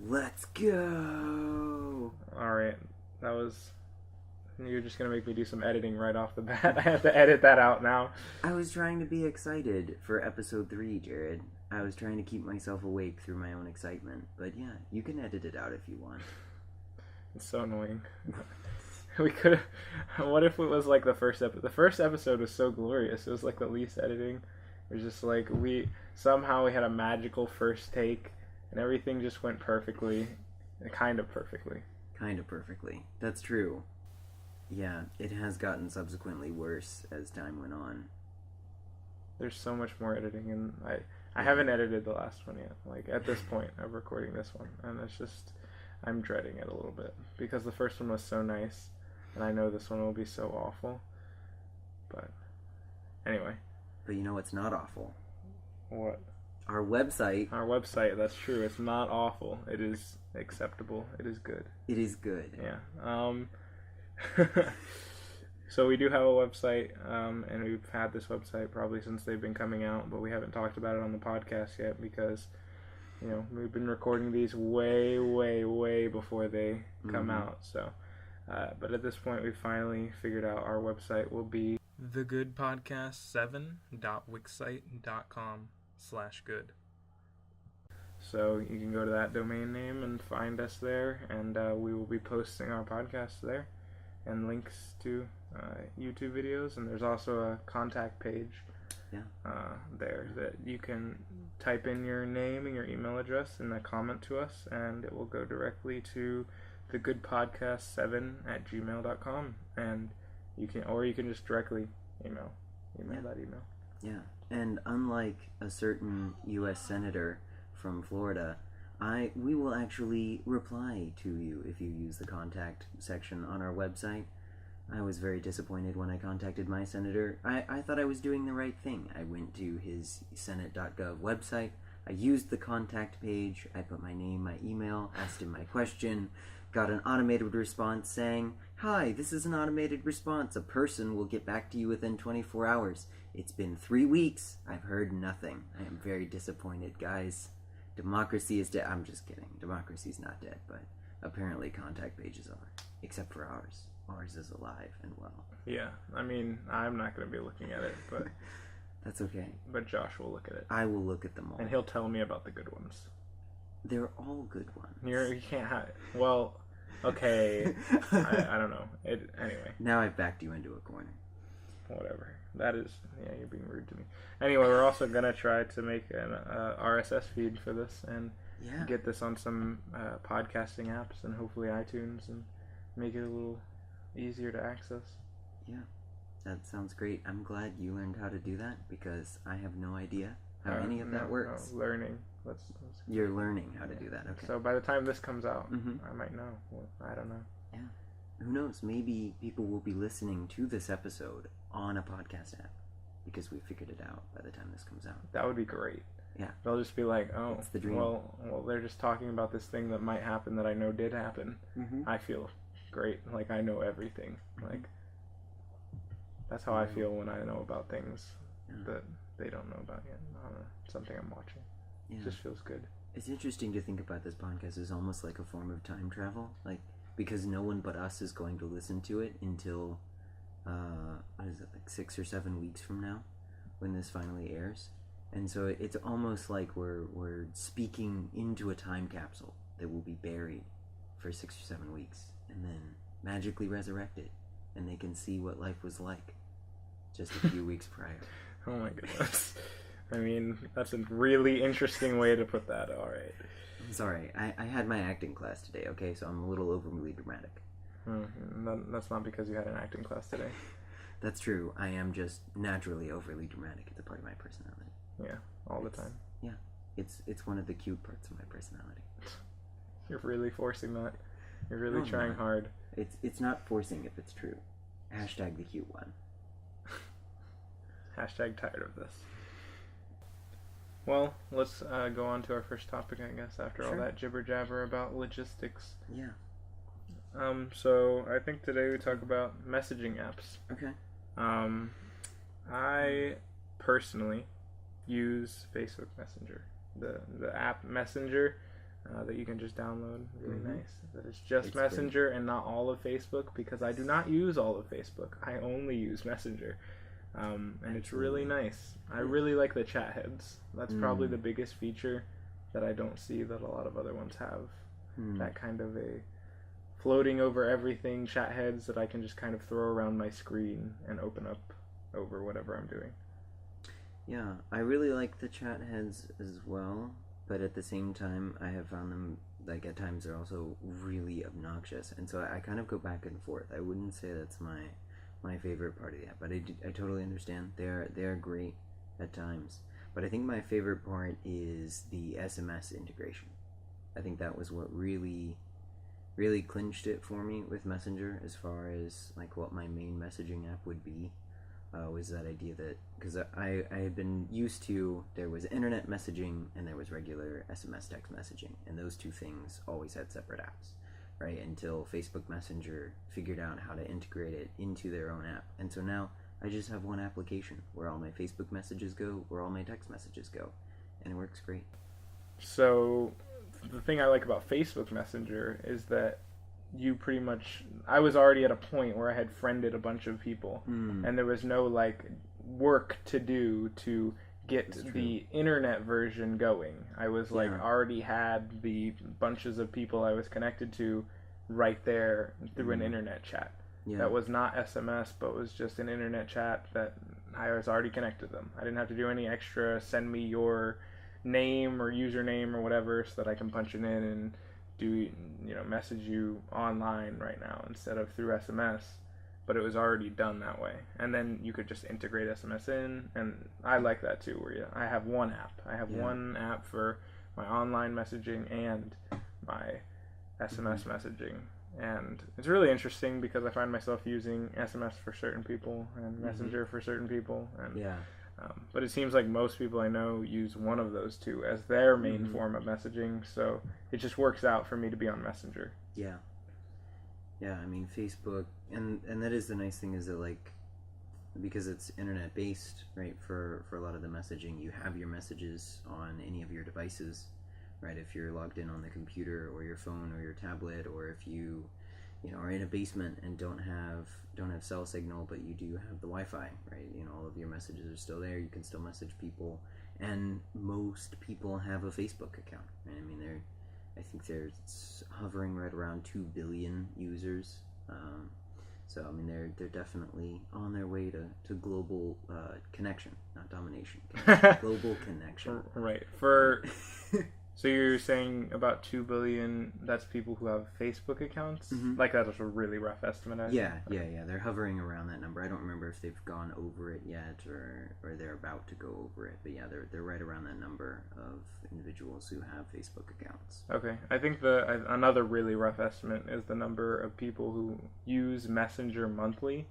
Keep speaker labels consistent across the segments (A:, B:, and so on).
A: Let's go!
B: Alright, that was... You're just gonna make me do some editing right off the bat. I have to edit that out now.
A: I was trying to be excited for episode 3, Jared. I was trying to keep myself awake through my own excitement. But yeah, you can edit it out if you want.
B: It's so annoying. We could have... What if it was like the first episode? The first episode was so glorious. It was like the least editing. It was just like we had a magical first take and everything just went perfectly. Kind of perfectly.
A: Kind of perfectly. That's true. Yeah, it has gotten subsequently worse as time went on.
B: There's so much more editing, and I haven't edited the last one yet. Like, at this point of recording this one, and it's just, I'm dreading it a little bit, because the first one was so nice, and I know this one will be so awful. But, anyway.
A: But you know what's not awful?
B: What?
A: Our website.
B: Our website, that's true. It's not awful. It is acceptable. It is good.
A: It is good.
B: Yeah. So we do have a website, and we've had this website probably since they've been coming out, but we haven't talked about it on the podcast yet because, you know, we've been recording these way, way, way before they come out. So, but at this point, we finally figured out our website will be thegoodpodcast7.wixsite.com/good. So you can go to that domain name and find us there, and we will be posting our podcast there. And links to YouTube videos, and there's also a contact page there that you can type in your name and your email address and a comment to us, and it will go directly to thegoodpodcast7@gmail.com, and you can just directly email that email.
A: Yeah, and unlike a certain U.S. senator from Florida, we will actually reply to you if you use the contact section on our website. I was very disappointed when I contacted my senator. I thought I was doing the right thing. I went to his senate.gov website. I used the contact page. I put my name, my email, asked him my question, got an automated response saying, "Hi, this is an automated response. A person will get back to you within 24 hours. It's been 3 weeks. I've heard nothing. I am very disappointed, guys. Democracy is dead." I'm just kidding. Democracy's not dead, but apparently contact pages are. Except for ours. Ours is alive and well.
B: Yeah, I mean, I'm not going to be looking at it, but...
A: That's okay.
B: But Josh will look at it.
A: I will look at them all.
B: And he'll tell me about the good ones.
A: They're all good ones.
B: You can't have... Well, okay. I don't know. Anyway.
A: Now I've backed you into a corner.
B: Whatever. That is... Yeah, you're being rude to me. Anyway, we're also going to try to make an RSS feed for this and get this on some podcasting apps and hopefully iTunes and make it a little easier to access.
A: Yeah. That sounds great. I'm glad you learned how to do that because I have no idea how any of that works.
B: No, learning.
A: You're learning how to do that, okay.
B: So by the time this comes out, I might know. Well, I don't know.
A: Yeah. Who knows? Maybe people will be listening to this episode on a podcast app because we figured it out by the time this comes out.
B: That would be great.
A: Yeah.
B: They'll just be like, oh,
A: it's the dream.
B: Well, they're just talking about this thing that might happen that I know did happen. I feel great. Like, I know everything. Like, that's how I feel when I know about things that they don't know about yet. Something I'm watching.
A: Yeah.
B: It just feels good.
A: It's interesting to think about this podcast as almost like a form of time travel. Like, because no one but us is going to listen to it until, what is it, like 6 or 7 weeks from now when this finally airs. And so it's almost like we're speaking into a time capsule that will be buried for 6 or 7 weeks and then magically resurrected, and they can see what life was like just a few weeks prior.
B: Oh my goodness. I mean, that's a really interesting way to put that. All right.
A: I'm sorry. I had my acting class today, okay? So I'm a little overly dramatic.
B: That's not because you had an acting class today.
A: That's true. I am just naturally overly dramatic. It's a part of my personality.
B: Yeah, all the time.
A: Yeah. It's one of the cute parts of my personality.
B: You're really forcing that. You're really trying hard.
A: It's not forcing if it's true. Hashtag the cute one.
B: Hashtag tired of this. Well, let's go on to our first topic, I guess, after all that jibber-jabber about logistics.
A: Yeah.
B: So I think today we talk about messaging apps.
A: Okay.
B: I personally use Facebook Messenger. The app Messenger, that you can just download. Really
A: Mhm.
B: nice. That it's just
A: It's
B: Messenger and not all of Facebook, because I do not use all of Facebook. I only use Messenger. And it's really
A: Absolutely.
B: nice. I
A: Yeah.
B: really like the chat heads. That's probably
A: Mm.
B: the biggest feature that I don't see that a lot of other ones have.
A: Mm.
B: That kind of a floating over everything chat heads that I can just kind of throw around my screen and open up over whatever I'm doing.
A: Yeah, I really like the chat heads as well, but at the same time, I have found them, like, at times they're also really obnoxious, and so I kind of go back and forth. I wouldn't say that's my favorite part of the app, but I totally understand. They're great at times, but I think my favorite part is the SMS integration. I think that was what really clinched it for me with Messenger as far as like what my main messaging app would be. Was that idea that because I had been used to, there was internet messaging and there was regular SMS text messaging, and those two things always had separate apps, right? Until Facebook Messenger figured out how to integrate it into their own app, and so now I just have one application where all my Facebook messages go, where all my text messages go, and it works great.
B: So the thing I like about Facebook Messenger is that you pretty much, I was already at a point where I had friended a bunch of people, and there was no like work to do to get the internet version going. I was like already had the bunches of people I was connected to right there through an internet chat.
A: Yeah.
B: That was not SMS, but was just an internet chat that I was already connected to them. I didn't have to do any extra send me your name or username or whatever so that I can punch it in and do, message you online right now instead of through SMS. But it was already done that way, and then you could just integrate SMS in, and I like that too, where I have one app. I have one app for my online messaging and my SMS messaging, and it's really interesting because I find myself using SMS for certain people and Messenger for certain people, and but it seems like most people I know use one of those two as their main form of messaging, so it just works out for me to be on Messenger.
A: Yeah. Yeah, I mean, Facebook, and that is the nice thing, is that, like, because it's internet based, right, for a lot of the messaging, you have your messages on any of your devices, right? If you're logged in on the computer or your phone or your tablet, or if you are in a basement and don't have cell signal, but you do have the Wi-Fi, right? All of your messages are still there. You can still message people, and most people have a Facebook account, right? I mean, I think they're hovering right around 2 billion users. So I mean, they're definitely on their way to global connection, not domination. Global connection.
B: Right. So you're saying about 2 billion, that's people who have Facebook accounts? Like, that was a really rough estimate,
A: Yeah. They're hovering around that number. I don't remember if they've gone over it yet or they're about to go over it. But yeah, they're right around that number of individuals who have Facebook accounts.
B: Okay. I think another really rough estimate is the number of people who use Messenger monthly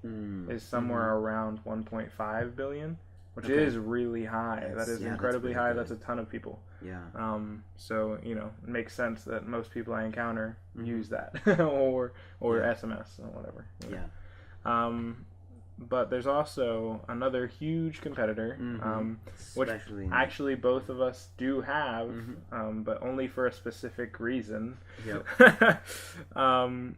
B: is somewhere around 1.5 billion, which is really high. That is incredibly high. That's a ton of people.
A: Yeah.
B: So it makes sense that most people I encounter use that or SMS or whatever. But there's also another huge competitor, which actually both of us do have, but only for a specific reason.
A: Yep.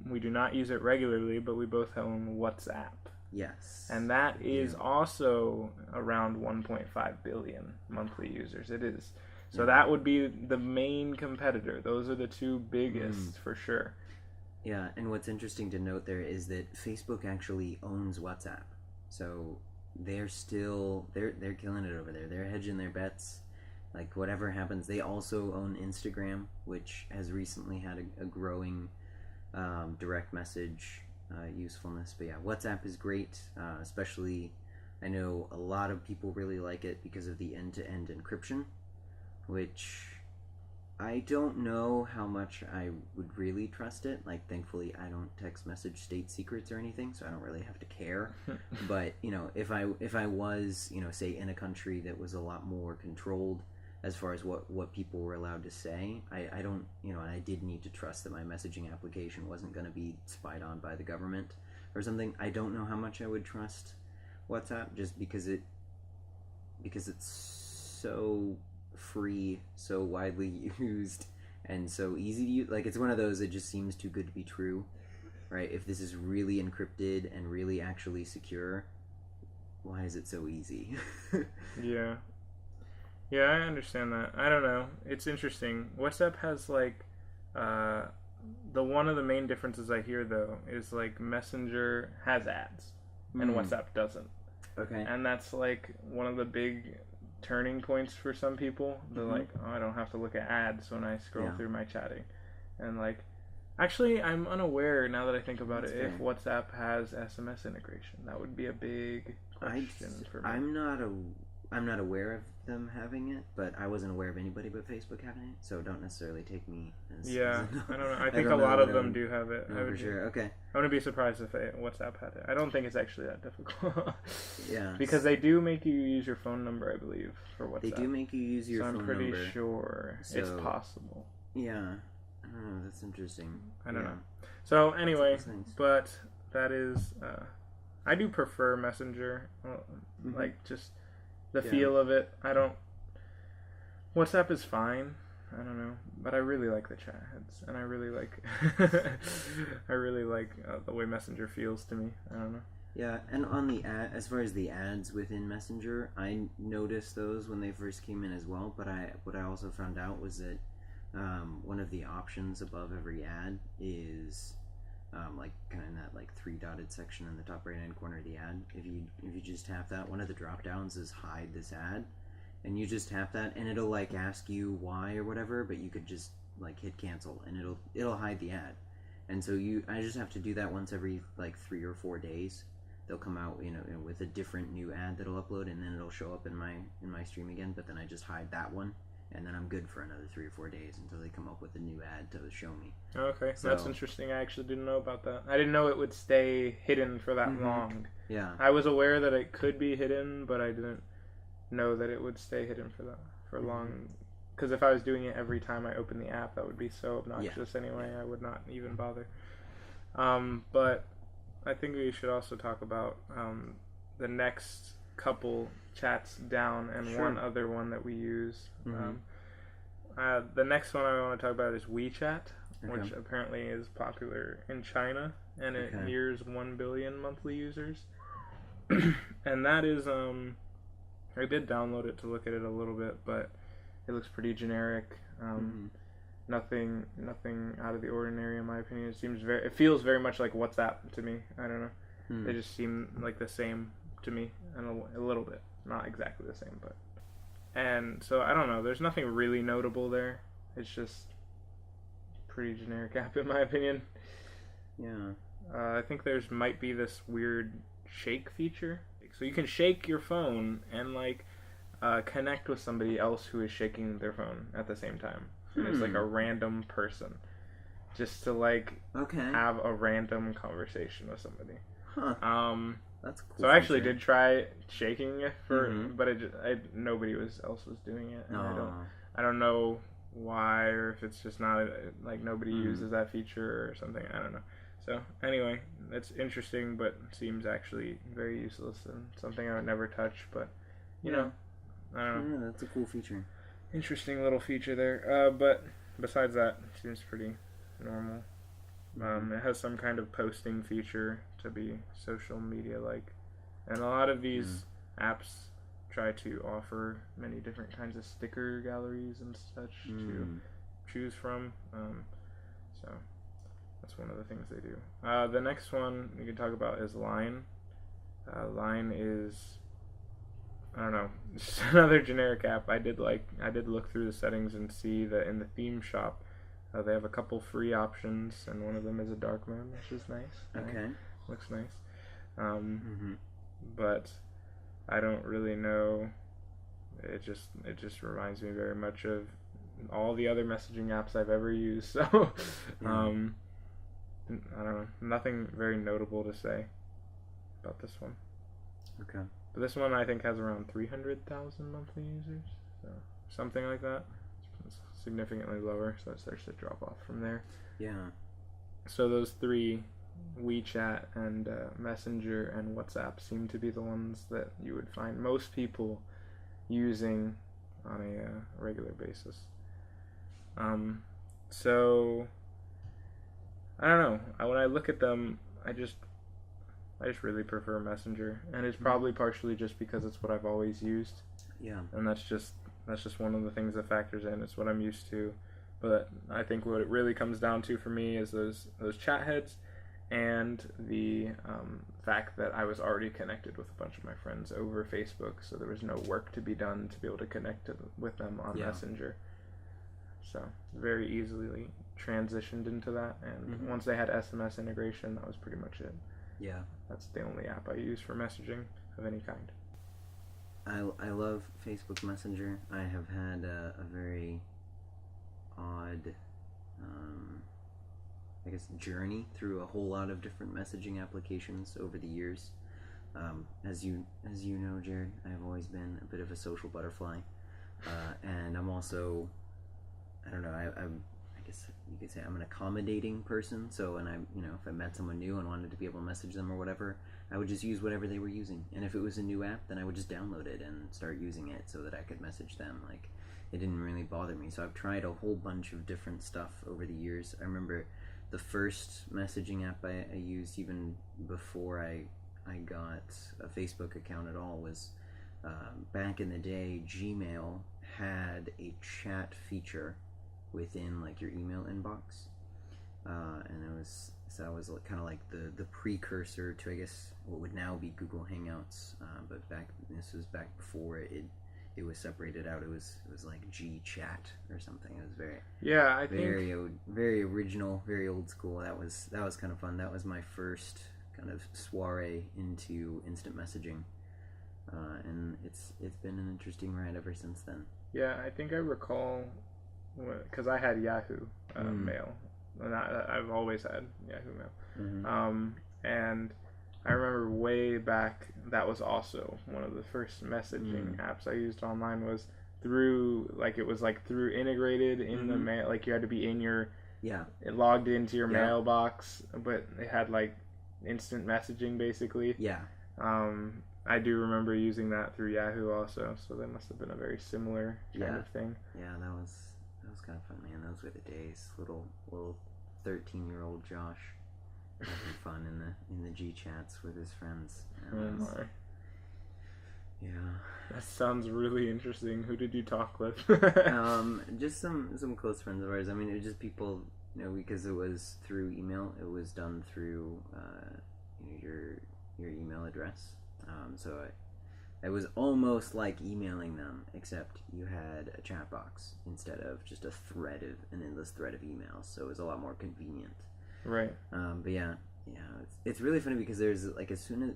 B: We do not use it regularly, but we both own WhatsApp.
A: Yes.
B: And that is also around 1.5 billion monthly users. It is. So that would be the main competitor. Those are the two biggest for sure.
A: Yeah, and what's interesting to note there is that Facebook actually owns WhatsApp. So they're killing it over there. They're hedging their bets. Like, whatever happens, they also own Instagram, which has recently had a growing direct message usefulness. But yeah, WhatsApp is great, especially I know a lot of people really like it because of the end-to-end encryption, which I don't know how much I would really trust it. Like, thankfully, I don't text message state secrets or anything, so I don't really have to care. But, if I was, say, in a country that was a lot more controlled as far as what people were allowed to say, I don't, and I did need to trust that my messaging application wasn't going to be spied on by the government or something. I don't know how much I would trust WhatsApp, just because it's so free, so widely used, and so easy to use. Like, it's one of those that just seems too good to be true, right? If this is really encrypted and really actually secure, why is it so easy?
B: Yeah. Yeah, I understand that. I don't know. It's interesting. WhatsApp has like the one of the main differences I hear though is like Messenger has ads and WhatsApp doesn't.
A: Okay.
B: And that's like one of the big turning points for some people. They're like, oh, I don't have to look at ads when I scroll through my chatting. And like, actually, I'm unaware now that I think about it if WhatsApp has SMS integration. That would be a big question for me.
A: I'm not aware of them having it, but I wasn't aware of anybody but Facebook having it, so don't necessarily take me as...
B: Yeah, I don't know. I think a lot of them do have it.
A: No, for sure, okay.
B: I wouldn't be surprised if WhatsApp had it. I don't think it's actually that difficult.
A: Yeah.
B: Because they do make you use your phone number, I believe, for WhatsApp.
A: They do make you use your phone number.
B: So I'm pretty sure it's possible.
A: Yeah. I don't know, that's interesting.
B: I don't know. So anyway, but that is... I do prefer Messenger. Like, just... the feel of it. WhatsApp is fine. I don't know, but I really like the chat heads, and I really like the way Messenger feels to me. I don't know.
A: Yeah, and on the as far as the ads within Messenger, I noticed those when they first came in as well. But what I also found out was that one of the options above every ad is like kind of in that like 3-dotted section in the top right hand corner of the ad. If you just tap that, one of the drop downs is hide this ad, and you just tap that, and it'll like ask you why or whatever, but you could just like hit cancel, and it'll hide the ad. And so I just have to do that once every like 3 or 4 days. They'll come out, with a different new ad that'll upload, and then it'll show up in my stream again. But then I just hide that one, and then I'm good for another 3 or 4 days until they come up with a new ad to show me.
B: Okay, so that's interesting. I actually didn't know about that. I didn't know it would stay hidden for that long.
A: Yeah.
B: I was aware that it could be hidden, but I didn't know that it would stay hidden for long. Because if I was doing it every time I open the app, that would be so obnoxious anyway. I would not even bother. But I think we should also talk about the next couple chats down and one other one that we use. The next one I want to talk about is WeChat, which apparently is popular in China, and it nears 1 billion monthly users. And that is, I did download it to look at it a little bit, but it looks pretty generic. Nothing out of the ordinary in my opinion. It feels very much like WhatsApp to me. I don't know. They just seem like the same to me, and a little bit, not exactly the same, but. And so I don't know. There's nothing really notable there. It's just pretty generic app in my opinion.
A: Yeah.
B: I think might be this weird shake feature. So you can shake your phone and like connect with somebody else who is shaking their phone at the same time. And it's like a random person, just to like have a random conversation with somebody.
A: That's cool.
B: So I actually did try shaking it but nobody else was doing it, and I don't know why, or if it's just not like nobody uses that feature or something. I don't know. So anyway, it's interesting, but seems actually very useless and something I would never touch. But you know, I don't know.
A: Yeah, that's a cool feature.
B: Interesting little feature there. But besides that, it seems pretty normal. It has some kind of posting feature to be social media like, and a lot of these apps try to offer many different kinds of sticker galleries and such to choose from. So that's one of the things they do. The next one we can talk about is Line. Line is, I don't know, just another generic app. I did look through the settings and see that in the theme shop they have a couple free options, and one of them is a dark mode, which is nice.
A: Okay.
B: Looks nice. But I don't really know. It just reminds me very much of all the other messaging apps I've ever used. So I don't know. Nothing very notable to say about this one.
A: Okay.
B: But this one I think has around 300,000 monthly users, so something like that. It's significantly lower, so it starts to drop off from there.
A: Yeah.
B: So those three, WeChat and Messenger and WhatsApp, seem to be the ones that you would find most people using on a regular basis. So I don't know. When I look at them, I just really prefer Messenger, and it's probably partially just because it's what I've always used.
A: Yeah.
B: And that's just one of the things that factors in. It's what I'm used to. But I think what it really comes down to for me is those chat heads, and the fact that I was already connected with a bunch of my friends over Facebook, so there was no work to be done to be able to connect with them on Messenger. So very easily transitioned into that, and once they had SMS integration, that was pretty much it.
A: Yeah.
B: That's the only app I use for messaging of any kind.
A: I love Facebook Messenger. I have had a very odd, I guess, journey through a whole lot of different messaging applications over the years. As you know, Jared, I've always been a bit of a social butterfly, and I'm also, I don't know, I guess you could say I'm an accommodating person. So when if I met someone new and wanted to be able to message them or whatever, I would just use whatever they were using. And if it was a new app, then I would just download it and start using it so that I could message them. Like, it didn't really bother me. So I've tried a whole bunch of different stuff over the years. I remember the first messaging app I used, even before I got a Facebook account at all, was back in the day. Gmail had a chat feature within like your email inbox, and it was kind of like the precursor to, I guess, what would now be Google Hangouts, but this was back before it was separated out. It was like GChat or something. It was very original, very old school. That was kind of fun. That was my first kind of soiree into instant messaging, and it's been an interesting ride ever since then.
B: Yeah, I think I recall, because I had Yahoo Mail, and I've always had Yahoo Mail, and I remember way back, that was also one of the first messaging apps I used online. Was through integrated in the mail, like you had to be in your it logged into your mailbox, but it had like instant messaging basically. I do remember using that through Yahoo also, so that must have been a very similar kind of thing.
A: Yeah, that was kind of fun, man. Those were the days. Little 13-year-old Josh having fun in the G chats with his friends. Yeah.
B: That sounds really interesting. Who did you talk with?
A: Just some close friends of ours. I mean, it was just people, because it was through email. It was done through your email address. So it was almost like emailing them, except you had a chat box instead of just an endless thread of emails. So it was a lot more convenient.
B: Right.
A: But yeah, it's really funny because there's like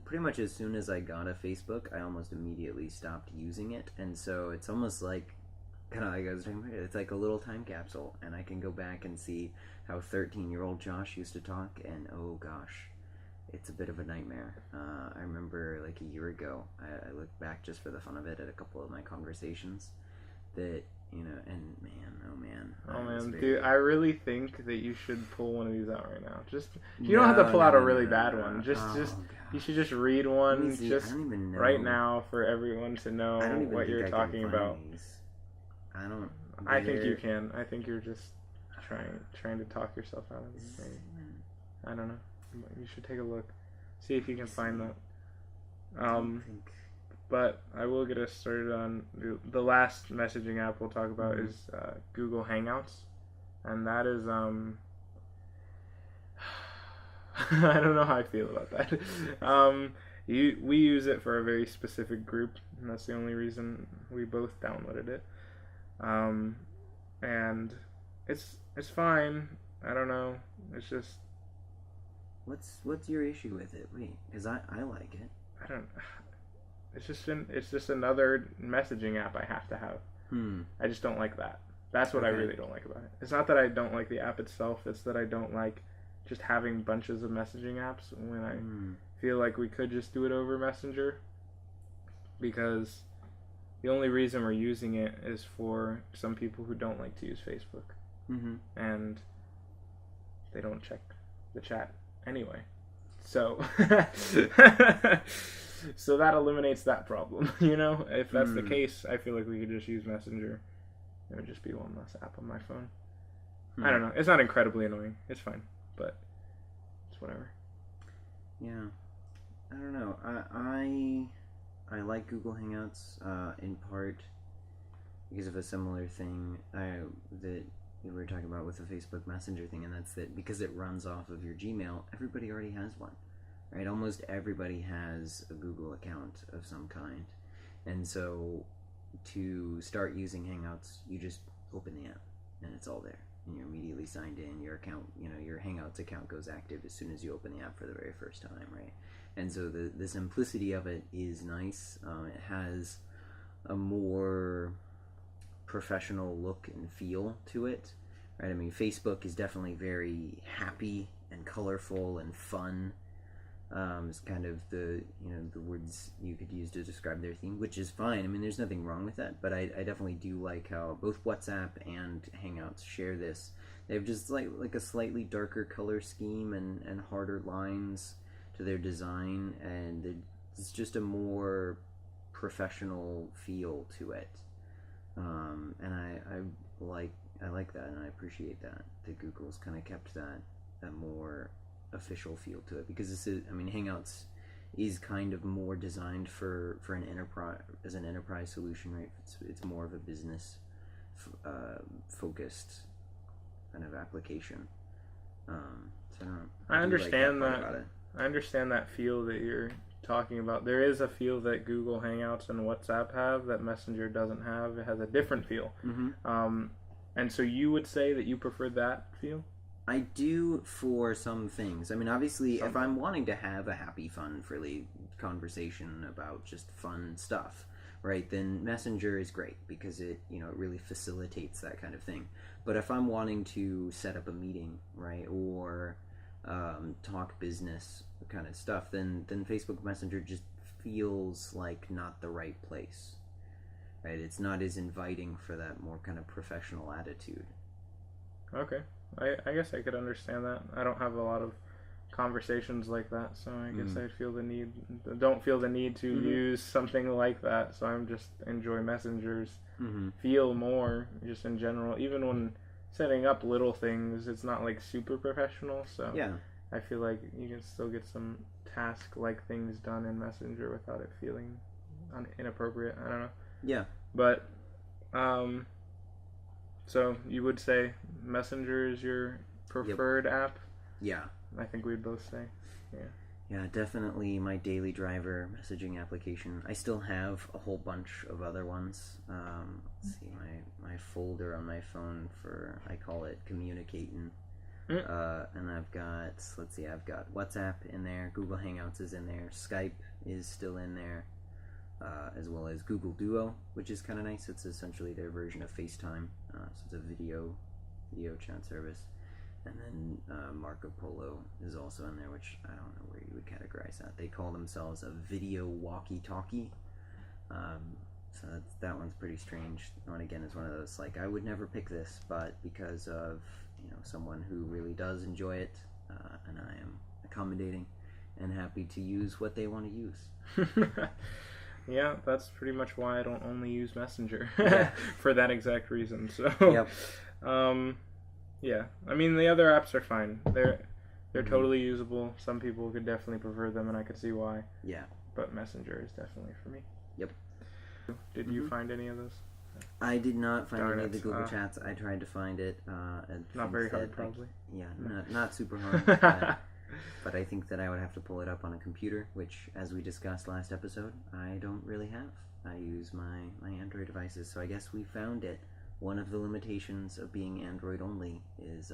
A: pretty much as soon as I got a Facebook, I almost immediately stopped using it, and so it's almost like kind of like I was talking about, it's like a little time capsule, and I can go back and see how 13-year-old Josh used to talk, and oh gosh, it's a bit of a nightmare. I remember like a year ago, I looked back just for the fun of it at a couple of my conversations that, and man,
B: dude, I really think that you should pull one of these out right now. You don't have to pull out a really bad one. You should just read one right now for everyone to know what you're talking about. I think you can. I think you're just trying to talk yourself out of this. Maybe. I don't know. You should take a look, see if you can find that. But I will get us started on the last messaging app we'll talk about is Google Hangouts, and that is I don't know how I feel about that. We use it for a very specific group, and that's the only reason we both downloaded it. And it's fine. I don't know. It's just.
A: What's your issue with it? Wait, because I like it.
B: I don't. It's just another messaging app I have to have. I just don't like that. That's what I really don't like about it. It's not that I don't like the app itself. It's that I don't like just having bunches of messaging apps when I feel like we could just do it over Messenger. Because the only reason we're using it is for some people who don't like to use Facebook, and they don't check the chat anyway. So so that eliminates that problem. If that's the case, I feel like we could just use Messenger. It would just be one less app on my phone. I don't know. It's not incredibly annoying. It's fine, but it's whatever.
A: Yeah, I don't know. I like Google Hangouts in part because of a similar thing that we were talking about with the Facebook Messenger thing, and that's that because it runs off of your Gmail, everybody already has one, right? Almost everybody has a Google account of some kind, and so to start using Hangouts, you just open the app, and it's all there, and you're immediately signed in. Your account, your Hangouts account goes active as soon as you open the app for the very first time, right? And so the simplicity of it is nice. It has a more professional look and feel to it, right? I mean, Facebook is definitely very happy and colorful and fun. It's kind of the words you could use to describe their theme, which is fine. I mean, there's nothing wrong with that, but I definitely do like how both WhatsApp and Hangouts share this. They have just like a slightly darker color scheme and harder lines to their design, and it's just a more professional feel to it. And I like that, and I appreciate that Google's kind of kept that more official feel to it, because Hangouts is kind of more designed for an enterprise solution, right? It's more of a business focused kind of application. So I don't know.
B: I understand that. I understand that feel that you're talking about. There is a feel that Google Hangouts and WhatsApp have that Messenger doesn't have. It has a different feel.
A: Mm-hmm.
B: And so you would say that you prefer that feel?
A: I do for some things. I mean, obviously, if I'm wanting to have a happy, fun, frilly conversation about just fun stuff, right, then Messenger is great because it really facilitates that kind of thing. But if I'm wanting to set up a meeting, right, or talk business kind of stuff, then Facebook Messenger just feels like not the right place, right? It's not as inviting for that more kind of professional attitude.
B: Okay. I guess I could understand that. I don't have a lot of conversations like that, so I guess I don't feel the need to use something like that, so I'm just enjoy Messenger's feel more, just in general. Even when setting up little things, it's not like super professional, so
A: yeah.
B: I feel like you can still get some task-like things done in Messenger without it feeling inappropriate. I don't know.
A: Yeah.
B: But, so you would say Messenger is your preferred app?
A: Yeah.
B: I think we'd both say. Yeah.
A: Yeah, definitely my daily driver messaging application. I still have a whole bunch of other ones. Let's see, my folder on my phone I call it communicating. And I've got WhatsApp in there, Google Hangouts is in there, Skype is still in there, as well as Google Duo, which is kind of nice. It's essentially their version of FaceTime, so it's a video chat service. And then Marco Polo is also in there, which I don't know where you would categorize that. They call themselves a video walkie-talkie. So that one's pretty strange. That one again is one of those like I would never pick this, but because of someone who really does enjoy it, and I am accommodating and happy to use what they want to use.
B: Yeah, that's pretty much why I don't only use Messenger for that exact reason. So,
A: yep.
B: Yeah, I mean the other apps are fine. They're totally usable. Some people could definitely prefer them, and I could see why.
A: Yeah.
B: But Messenger is definitely for me.
A: Yep.
B: Did you find any of those?
A: I did not find any of the Google Chats. I tried to find it.
B: Not very hard, probably.
A: Not super hard. But I think that I would have to pull it up on a computer, which, as we discussed last episode, I don't really have. I use my Android devices, so I guess we found it. One of the limitations of being Android only is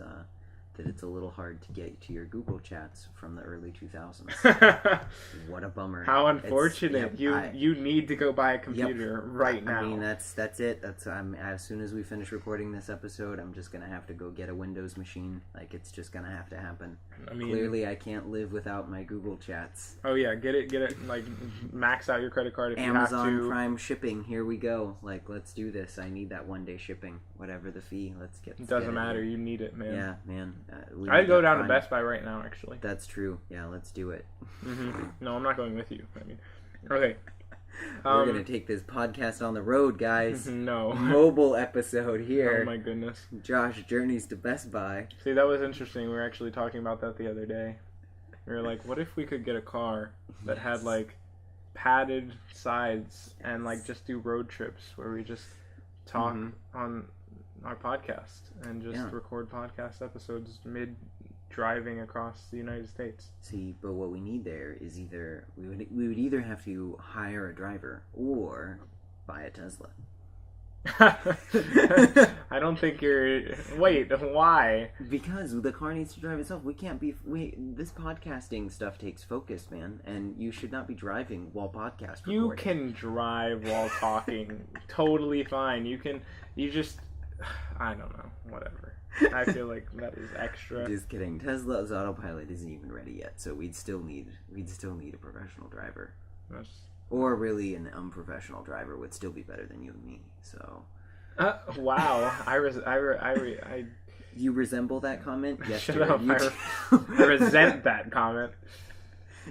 A: that it's a little hard to get to your Google Chats from the early 2000s. What a bummer.
B: How unfortunate. You need to go buy a computer right now.
A: I mean, that's it. As soon as we finish recording this episode, I'm just going to have to go get a Windows machine. Like, it's just going to have to happen. I mean, clearly, I can't live without my Google Chats.
B: Oh, yeah. Get it. Like, max out your credit card if
A: Amazon
B: you have to.
A: Prime shipping. Here we go. Like, let's do this. I need that one-day shipping. Whatever the fee. Let's get
B: it. Doesn't matter. You need it, man.
A: Yeah, man.
B: I'd go down to Best Buy right now, actually.
A: That's true. Yeah, let's do it.
B: No, I'm not going with you. I mean, okay.
A: We're gonna take this podcast on the road, guys.
B: No.
A: Mobile episode here.
B: Oh my goodness.
A: Josh journeys to Best Buy.
B: See, that was interesting. We were actually talking about that the other day. We were like, what if we could get a car that had like padded sides and like just do road trips where we just talk on our podcast and just record podcast episodes mid driving across the United States.
A: See, but what we need there is either we would either have to hire a driver or buy a Tesla.
B: I don't think you're. Wait, why?
A: Because the car needs to drive itself. We can't be. This podcasting stuff takes focus, man, and you should not be driving while podcast recording.
B: You can drive while talking. Totally fine. You can. You just. I don't know. Whatever. I feel like that is extra.
A: Just kidding. Tesla's autopilot isn't even ready yet, so we'd still need a professional driver.
B: That's...
A: Or really an unprofessional driver would still be better than you and me. So.
B: Wow.
A: You resemble that comment? Yes,
B: Shut
A: Jared,
B: up. I resent that comment.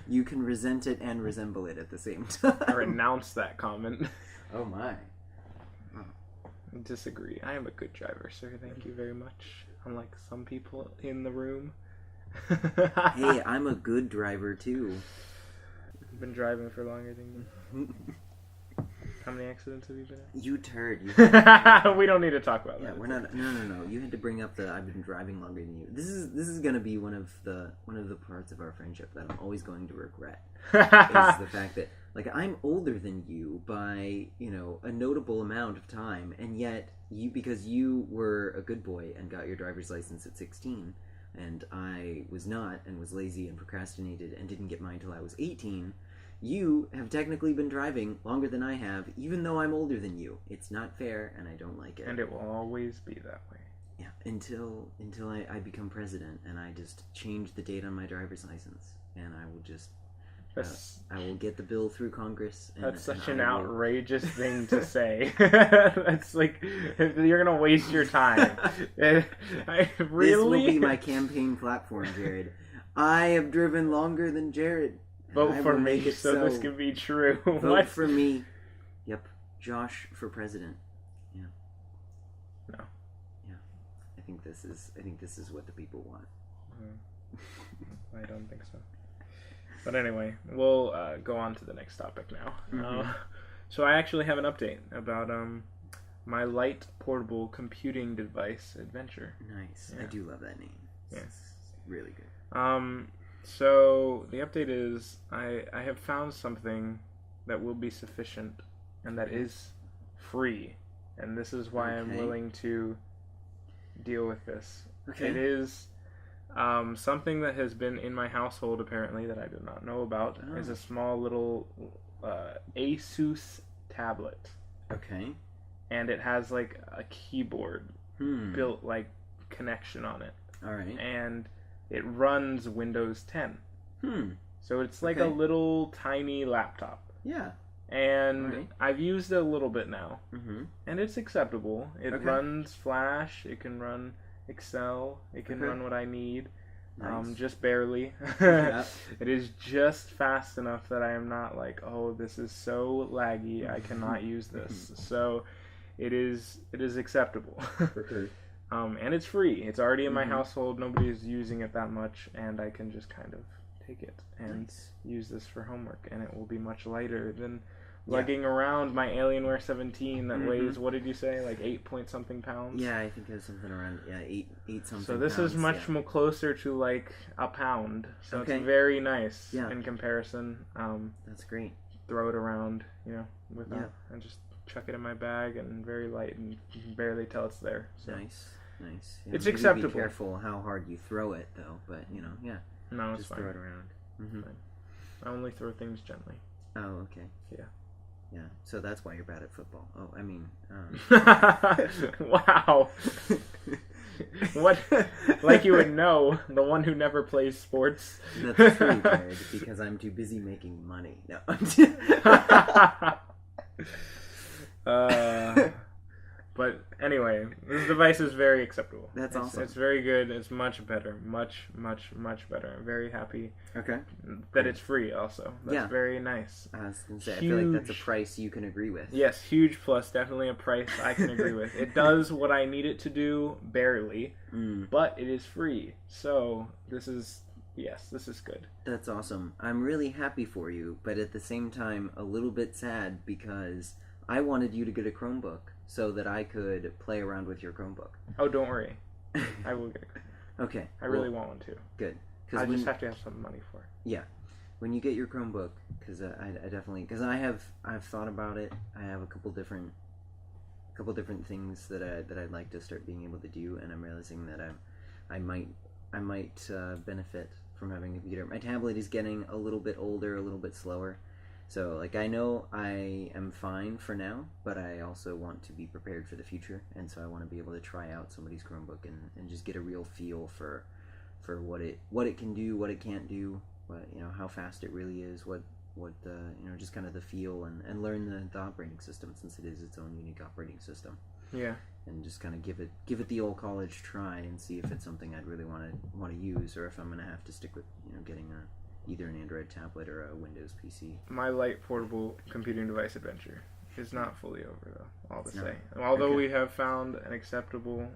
A: You can resent it and resemble it at the same time.
B: I renounce that comment.
A: Oh my.
B: Disagree. I am a good driver, sir. Thank you very much. Unlike some people in the room.
A: Hey, I'm a good driver too.
B: You've been driving for longer than you. How many accidents have you been in?
A: You turd.
B: We don't need to talk about that.
A: Yeah, we're not. No. You had to bring up the I've been driving longer than you. This is gonna be one of the parts of our friendship that I'm always going to regret. Is the fact that like I'm older than you by a notable amount of time, and yet because you were a good boy and got your driver's license at 16, and I was not and was lazy and procrastinated and didn't get mine until I was 18. You have technically been driving longer than I have, even though I'm older than you. It's not fair, and I don't like it.
B: And it will always be that way.
A: Yeah, until I become president, and I just change the date on my driver's license, and I will just I will get the bill through Congress. And,
B: that's such an outrageous thing to say. That's like you're gonna waste your time. Really?
A: This will be my campaign platform, Jared. I have driven longer than Jared.
B: Vote for me so this can be true.
A: Vote for me. Yep. Josh for president. Yeah.
B: No.
A: Yeah. I think this is what the people want.
B: I don't think so. But anyway, we'll go on to the next topic now. So I actually have an update about my light portable computing device adventure.
A: Nice.
B: Yeah.
A: I do love that name.
B: Yeah.
A: It's really good.
B: So the update is I have found something that will be sufficient and that is free. And this is why I'm willing to deal with this.
A: Okay.
B: It is something that has been in my household apparently that I do not know about. Is a small little Asus tablet.
A: Okay.
B: And it has like a keyboard built like connection on it.
A: All right.
B: And it runs Windows 10. So it's like a little tiny laptop.
A: Yeah.
B: And I've used it a little bit now. And it's acceptable. It runs Flash. It can run Excel. It can run what I need.
A: Nice.
B: Just barely.
A: Yeah.
B: It is just fast enough that I am not like, oh, this is so laggy. I cannot use this. So it is acceptable. And it's free. It's already in my household. Nobody is using it that much, and I can just kind of take it and use this for homework, and it will be much lighter than lugging around my Alienware 17 that weighs, what did you say, like 8-point-something pounds?
A: Yeah, I think it was something around 8 something.
B: So this
A: pounds,
B: is much more closer to like a pound. So it's very nice in comparison.
A: That's great.
B: Throw it around, and just chuck it in my bag, and very light, and you can barely tell it's there. So.
A: Nice. Yeah,
B: it's acceptable.
A: Be careful how hard you throw it, though. But
B: no, it's
A: just
B: fine.
A: throw it around.
B: Fine. I only throw things gently.
A: Oh, okay.
B: Yeah.
A: So that's why you're bad at football. Oh, I mean.
B: Wow. What? Like you would know, the one who never plays sports.
A: That's true, Jared, because I'm too busy making money. No.
B: But anyway, this device is very acceptable.
A: That's awesome.
B: It's very good. It's much better. Much, much, much better. I'm very happy
A: Okay.
B: that it's free also. That's
A: Yeah.
B: very nice.
A: I was going to say, I feel like that's a
B: Huge.
A: price you can agree with.
B: Yes, huge plus. Definitely a price I can agree with. It does what I need it to do, barely, but it is free. So this is good.
A: That's awesome. I'm really happy for you, but at the same time, a little bit sad because I wanted you to get a Chromebook so that I could play around with your Chromebook.
B: Oh, don't worry. I will get it.
A: Okay.
B: I really want one too.
A: Good.
B: I just have to have some money for it.
A: Yeah. When you get your Chromebook, because I definitely, because I've thought about it. I have a couple different things that I'd like to start being able to do, and I'm realizing that I might benefit from having a computer. My tablet is getting a little bit older, a little bit slower. So, like, I know I am fine for now, but I also want to be prepared for the future, and so I want to be able to try out somebody's Chromebook and just get a real feel for what it can do, what it can't do, what, how fast it really is, what just kind of the feel, and learn the operating system, since it is its own unique operating system.
B: Yeah.
A: And just kind of give it the old college try and see if it's something I'd really want to use, or if I'm gonna have to stick with getting either an Android tablet or a Windows PC.
B: My light portable computing device adventure is not fully over, though, all to say.
A: not?
B: Although
A: Okay.
B: we have found an acceptable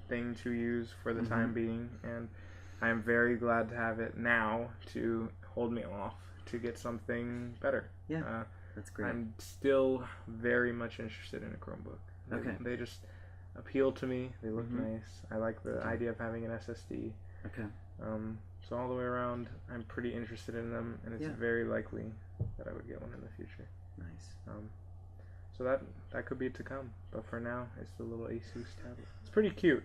B: thing to use for the time being, and I am very glad to have it now to hold me off to get something better.
A: Yeah, that's great.
B: I'm still very much interested in a Chromebook.
A: Okay.
B: They just appeal to me. They look nice. I like the idea of having an SSD.
A: Okay.
B: So all the way around, I'm pretty interested in them, and it's very likely that I would get one in the future.
A: Nice.
B: So that could be to come, but for now, it's the little Asus tablet. It's pretty cute.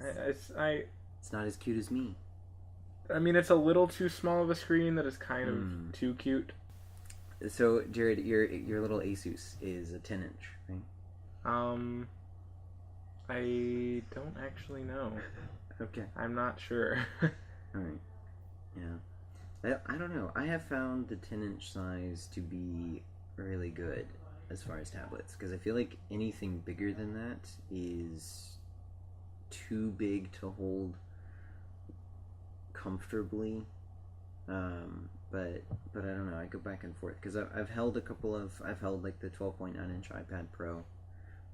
A: It's not as cute as me.
B: I mean, it's a little too small of a screen that is kind of too cute.
A: So, Jared, your little Asus is a 10-inch, right?
B: I don't actually know.
A: Okay.
B: I'm not sure.
A: All right. Yeah. I don't know. I have found the 10-inch size to be really good as far as tablets, because I feel like anything bigger than that is too big to hold comfortably. But I don't know. I go back and forth, because I've held like the 12.9-inch iPad Pro.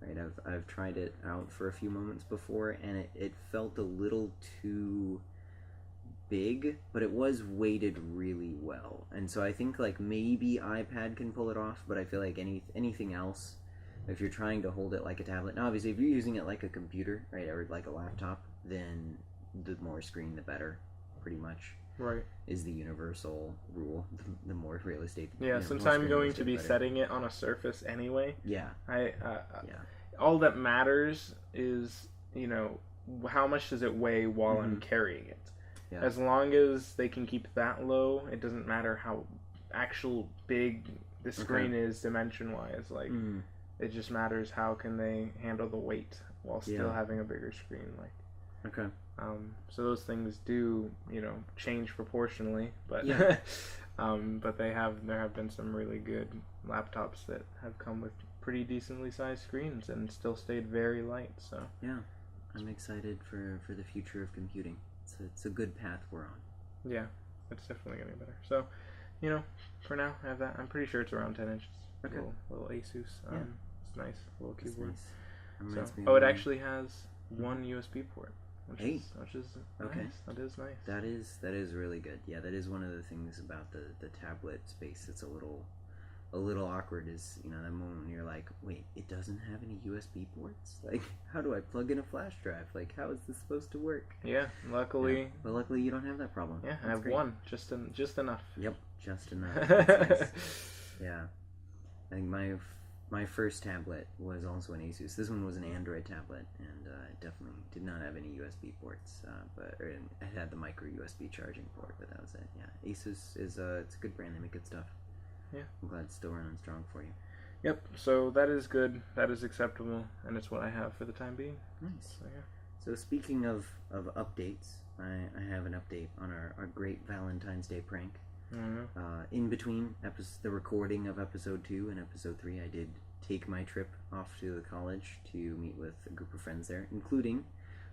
A: Right, I've tried it out for a few moments before, and it felt a little too big, but it was weighted really well. And so I think like maybe iPad can pull it off, but I feel like anything else, if you're trying to hold it like a tablet, now obviously if you're using it like a computer, right, or like a laptop, then the more screen the better, pretty much.
B: Right.
A: Is the universal rule. The more real estate.
B: Yeah, since I'm going to be setting it on a Surface anyway.
A: Yeah.
B: All that matters is, how much does it weigh while I'm carrying it.
A: Yeah.
B: As long as they can keep that low, it doesn't matter how actual big the screen is dimension-wise. Like, it just matters how can they handle the weight while still having a bigger screen. Like.
A: Okay.
B: So those things do, change proportionally, but but there have been some really good laptops that have come with pretty decently sized screens and still stayed very light. So
A: yeah, I'm excited for the future of computing. It's a good path we're on.
B: Yeah, it's definitely getting better. So, for now I have that. I'm pretty sure it's around 10 inches.
A: Okay.
B: Little Asus. It's nice. A little keyboard.
A: Nice.
B: It actually has one USB port. Which is
A: okay.
B: Nice. That is nice.
A: That is really good. Yeah, that is one of the things about the tablet space that's a little awkward, is that moment when you're like, wait, it doesn't have any USB ports? Like, how do I plug in a flash drive? Like, how is this supposed to work?
B: Yeah, luckily.
A: Yeah. But luckily you don't have that problem.
B: Yeah, I have one, just enough.
A: Yep, just enough. That's nice. Yeah, I think my first tablet was also an Asus. This one was an Android tablet, and it definitely did not have any USB ports, it had the micro USB charging port, but that was it. Yeah, Asus is it's a good brand. They make good stuff.
B: Yeah,
A: I'm glad it's still running strong for you.
B: Yep. So that is good. That is acceptable, and it's what I have for the time being.
A: Nice.
B: So yeah.
A: So speaking of updates, I have an update on our great Valentine's Day prank.
B: Mm-hmm.
A: In between the recording of episode 2 and episode 3, I did take my trip off to the college to meet with a group of friends there, including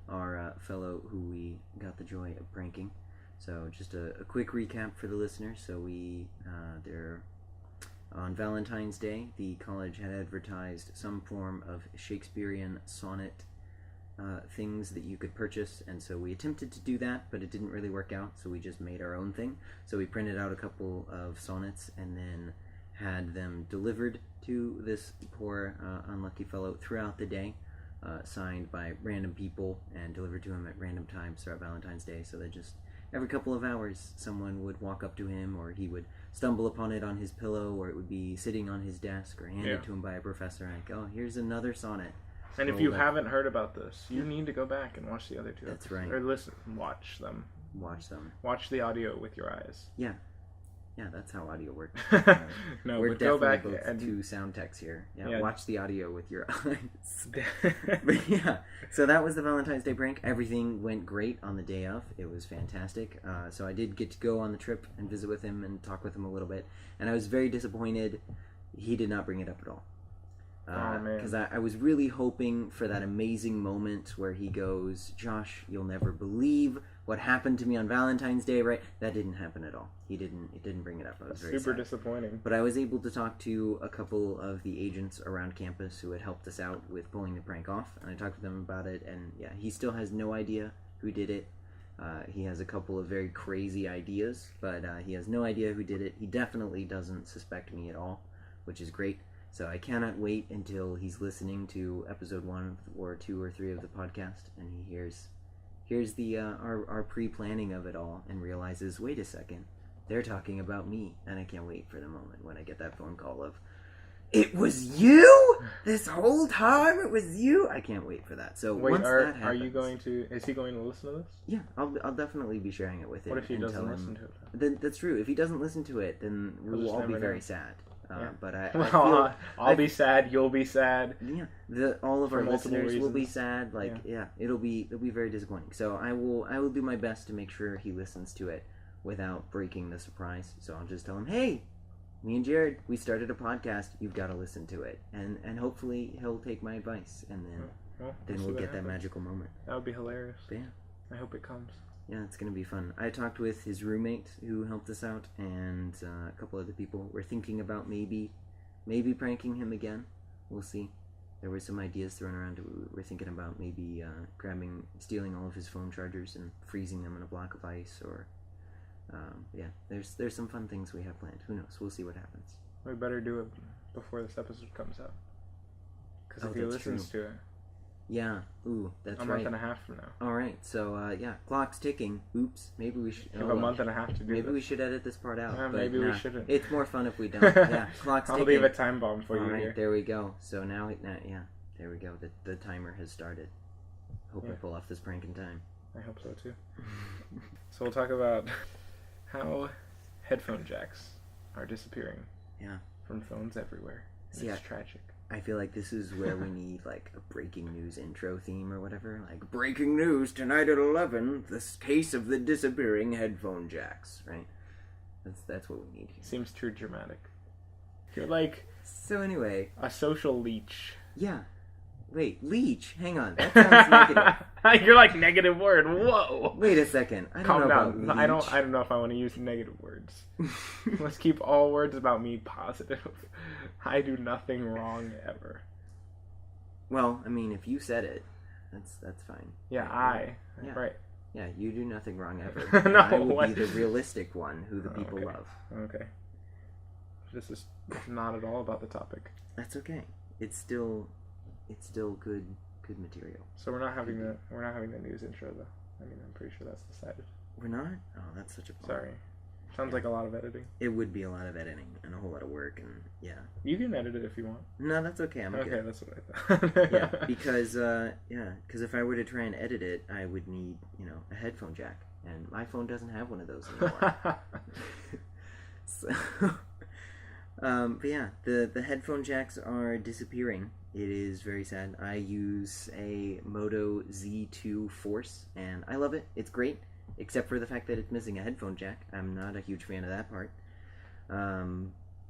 A: our fellow who we got the joy of pranking. So just a quick recap for the listeners. So there on Valentine's Day, the college had advertised some form of Shakespearean sonnet things that you could purchase, and so we attempted to do that, but it didn't really work out, so we just made our own thing. So we printed out a couple of sonnets and then had them delivered to this poor unlucky fellow throughout the day, signed by random people and delivered to him at random times throughout Valentine's Day, so that just every couple of hours someone would walk up to him, or he would stumble upon it on his pillow, or it would be sitting on his desk, or handed to him by a professor, like, oh, here's another sonnet.
B: And if you haven't heard about this, you need to go back and watch the other two.
A: That's right.
B: Or watch them. Watch the audio with your eyes.
A: Yeah, that's how audio works.
B: No,
A: we're
B: but
A: definitely
B: go back
A: both
B: and
A: two sound techs here.
B: Yeah.
A: Watch the audio with your eyes. But yeah, so that was the Valentine's Day prank. Everything went great on the day of. It was fantastic. So I did get to go on the trip and visit with him and talk with him a little bit. And I was very disappointed he did not bring it up at all. Because I was really hoping for that amazing moment where he goes, Josh, you'll never believe what happened to me on Valentine's Day, right? That didn't happen at all. It didn't bring it up. I was very
B: super
A: sad.
B: Disappointing.
A: But I was able to talk to a couple of the agents around campus who had helped us out with pulling the prank off, and I talked with them about it, and yeah, he still has no idea who did it. He has a couple of very crazy ideas, but he has no idea who did it. He definitely doesn't suspect me at all, which is great. So I cannot wait until he's listening to episode 1 or 2 or 3 of the podcast, and he hears the our pre-planning of it all and realizes, wait a second, they're talking about me, and I can't wait for the moment when I get that phone call of, it was you this whole time. It was you. I can't wait for that. So
B: wait,
A: once that happens,
B: are you going to? Is he going to listen to this?
A: Yeah, I'll definitely be sharing it with him.
B: What if he
A: and
B: doesn't
A: tell
B: listen
A: him,
B: to it?
A: Then that's true. If he doesn't listen to it, then
B: He'll
A: we'll
B: just
A: all be
B: never
A: very
B: know.
A: sad.
B: Yeah.
A: But
B: I'll be sad. You'll be sad.
A: Yeah, all of
B: For
A: our
B: multiple
A: listeners will be
B: reasons.
A: sad. It'll be very disappointing. So I will do my best to make sure he listens to it without breaking the surprise. So I'll just tell him, hey, me and Jared, we started a podcast. You've got to listen to it, and hopefully he'll take my advice, and then we'll get that magical moment.
B: That would be hilarious.
A: But yeah.
B: I hope it comes.
A: Yeah, it's going to be fun. I talked with his roommate who helped us out, and a couple other people. We're thinking about maybe pranking him again. We'll see. There were some ideas thrown around. We're thinking about maybe stealing all of his phone chargers and freezing them in a block of ice, or there's some fun things we have planned. Who knows? We'll see what happens.
B: We better do it before this episode comes out. Because if he
A: that's
B: listens
A: true.
B: to it,
A: yeah. Ooh, that's
B: a
A: right.
B: month and a half from now.
A: All right. So clock's ticking. Oops. Maybe we should.
B: You have a month and a half to do
A: Maybe
B: this.
A: we should edit this part out.
B: Yeah,
A: but
B: maybe we shouldn't.
A: It's more fun if we don't. Yeah, clock's
B: I'll
A: ticking.
B: leave a time bomb for you
A: All right,
B: here.
A: there we go. So now, there we go. The timer has started. Hope I pull off this prank in time.
B: I hope so too. So we'll talk about how headphone jacks are disappearing.
A: Yeah.
B: From phones everywhere. It's tragic.
A: I feel like this is where we need like a breaking news intro theme or whatever. Like, breaking news tonight at 11, the case of the disappearing headphone jacks, right? That's what we need here.
B: Seems too dramatic. You're like
A: So anyway,
B: a social leech.
A: yeah. Wait, leech. Hang on. That sounds negative.
B: You're like negative word. Whoa.
A: Wait a second. I don't
B: Calm
A: know
B: down.
A: about leech.
B: I don't know if I want to use negative words. Let's keep all words about me positive. I do nothing wrong ever.
A: Well, I mean, if you said it, that's fine.
B: Yeah,
A: Yeah.
B: Right.
A: Yeah, you do nothing wrong ever.
B: No,
A: I will
B: what?
A: be the realistic one who the people
B: okay.
A: love.
B: Okay. This is not at all about the topic.
A: That's okay. It's still good material.
B: So we're not having the news intro though. I mean, I'm pretty sure that's decided.
A: We're not? Oh, that's such a bummer.
B: Sorry. Sounds like a lot of editing.
A: It would be a lot of editing and a whole lot of work, and yeah.
B: You can edit it if you want.
A: No, that's okay. I'm
B: Okay,
A: good.
B: that's what I thought.
A: Yeah, because if I were to try and edit it, I would need, a headphone jack, and my phone doesn't have one of those anymore. So, but yeah, the headphone jacks are disappearing. It is very sad. I use a Moto Z2 Force, and I love it. It's great, except for the fact that it's missing a headphone jack. I'm not a huge fan of that part.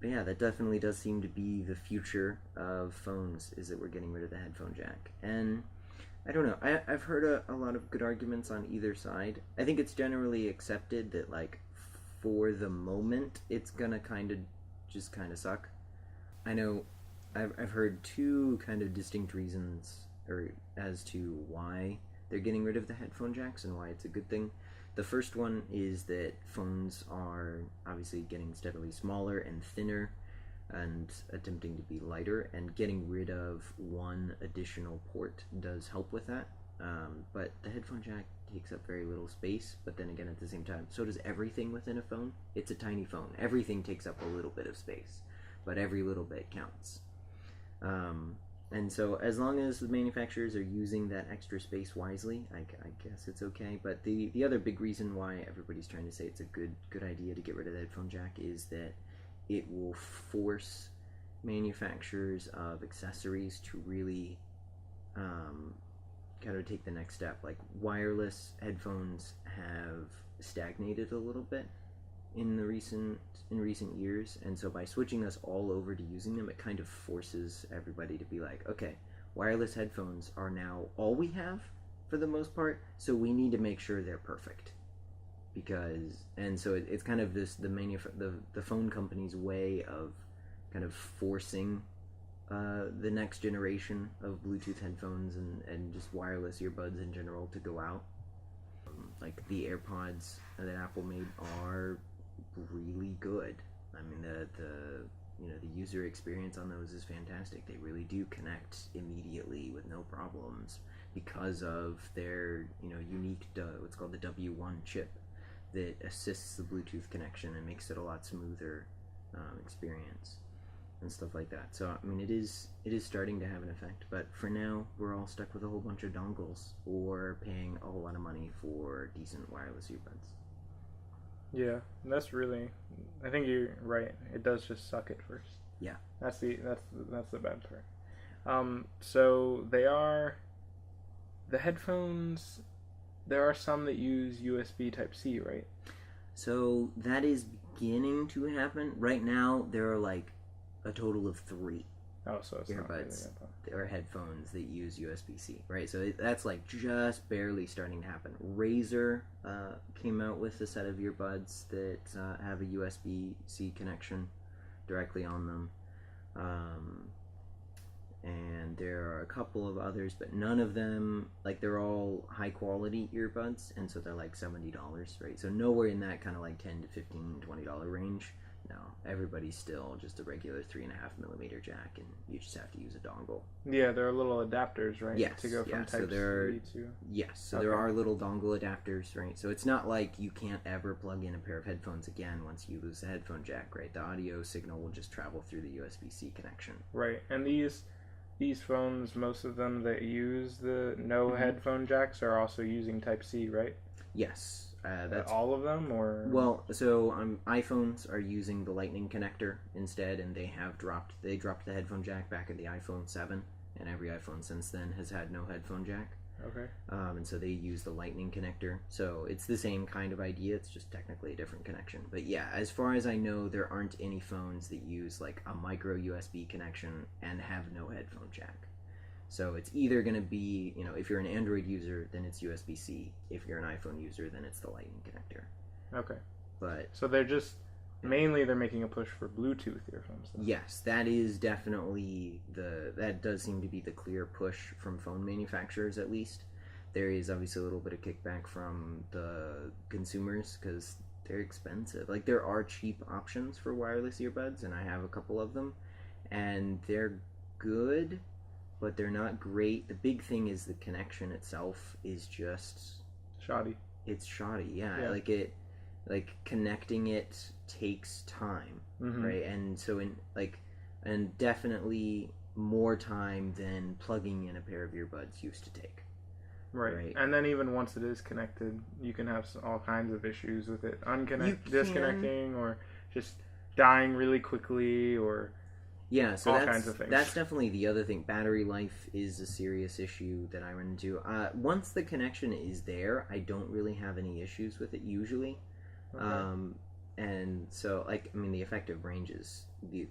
A: But yeah, that definitely does seem to be the future of phones, is that we're getting rid of the headphone jack. And I don't know. I've heard a lot of good arguments on either side. I think it's generally accepted that, like, for the moment, it's gonna just kind of suck. I know I've heard two kind of distinct reasons or as to why they're getting rid of the headphone jacks and why it's a good thing. The first one is that phones are obviously getting steadily smaller and thinner and attempting to be lighter, and getting rid of one additional port does help with that. But the headphone jack takes up very little space, but then again, at the same time, so does everything within a phone. It's a tiny phone. Everything takes up a little bit of space, but every little bit counts. And so as long as the manufacturers are using that extra space wisely, I guess it's okay. But the other big reason why everybody's trying to say it's a good idea to get rid of the headphone jack is that it will force manufacturers of accessories to really kind of take the next step. Like, wireless headphones have stagnated a little bit in recent years, and so by switching us all over to using them, it kind of forces everybody to be like, okay, wireless headphones are now all we have for the most part, so we need to make sure they're perfect. And so it's kind of the phone company's way of kind of forcing the next generation of Bluetooth headphones and just wireless earbuds in general to go out. Like, the AirPods that Apple made are really good. I mean, the user experience on those is fantastic. They really do connect immediately with no problems because of their unique what's called the W1 chip that assists the Bluetooth connection and makes it a lot smoother experience and stuff like that. So I mean, it is starting to have an effect, but for now we're all stuck with a whole bunch of dongles or paying a whole lot of money for decent wireless earbuds.
B: Yeah, that's really. I think you're right. It does just suck at first.
A: Yeah,
B: that's the bad part. So they are the headphones. There are some that use USB Type-C, right?
A: So that is beginning to happen. Right now, there are like a total of 3
B: so it's
A: earbuds or headphones that use USB-C, right? So that's like just barely starting to happen. Razer came out with a set of earbuds that have a USB-C connection directly on them. And there are a couple of others, but none of them, like, they're all high quality earbuds, and so they're like $70, right? So nowhere in that kind of like $10 to $15, $20 range. No, everybody's still just a regular 3.5mm jack, and you just have to use a dongle.
B: Yeah, there are little adapters, right?
A: Yes,
B: to go from Type-C to.
A: Yes, so there are little dongle adapters, right? So it's not like you can't ever plug in a pair of headphones again once you lose the headphone jack, right? The audio signal will just travel through the USB-C connection.
B: Right, and these phones, most of them that use the headphone jacks are also using Type-C, right?
A: Yes. That's
B: all of them, or
A: so iPhones are using the Lightning connector instead, and they dropped the headphone jack back in the iPhone 7, and every iPhone since then has had no headphone jack.
B: Okay.
A: And so they use the Lightning connector. So it's the same kind of idea. It's just technically a different connection. But yeah, as far as I know, there aren't any phones that use like a micro USB connection and have no headphone jack. So it's either going to be, if you're an Android user, then it's USB-C. If you're an iPhone user, then it's the Lightning connector.
B: Okay.
A: But
B: so they're just mainly they're making a push for Bluetooth earphones. Then.
A: Yes, that is definitely that does seem to be the clear push from phone manufacturers, at least. There is obviously a little bit of kickback from the consumers because they're expensive. Like, there are cheap options for wireless earbuds, and I have a couple of them, and they're good, but they're not great. The big thing is the connection itself is just
B: shoddy.
A: It's shoddy, yeah. Like connecting it takes time, right? And so and definitely more time than plugging in a pair of earbuds used to take.
B: Right. And then even once it is connected, you can have all kinds of issues with it disconnecting, or just dying really quickly, or
A: so
B: all kinds of things.
A: That's definitely the other thing. Battery life is a serious issue that I run into. Once the connection is there, I don't really have any issues with it usually. Okay. And so, like, I mean, the effective range is the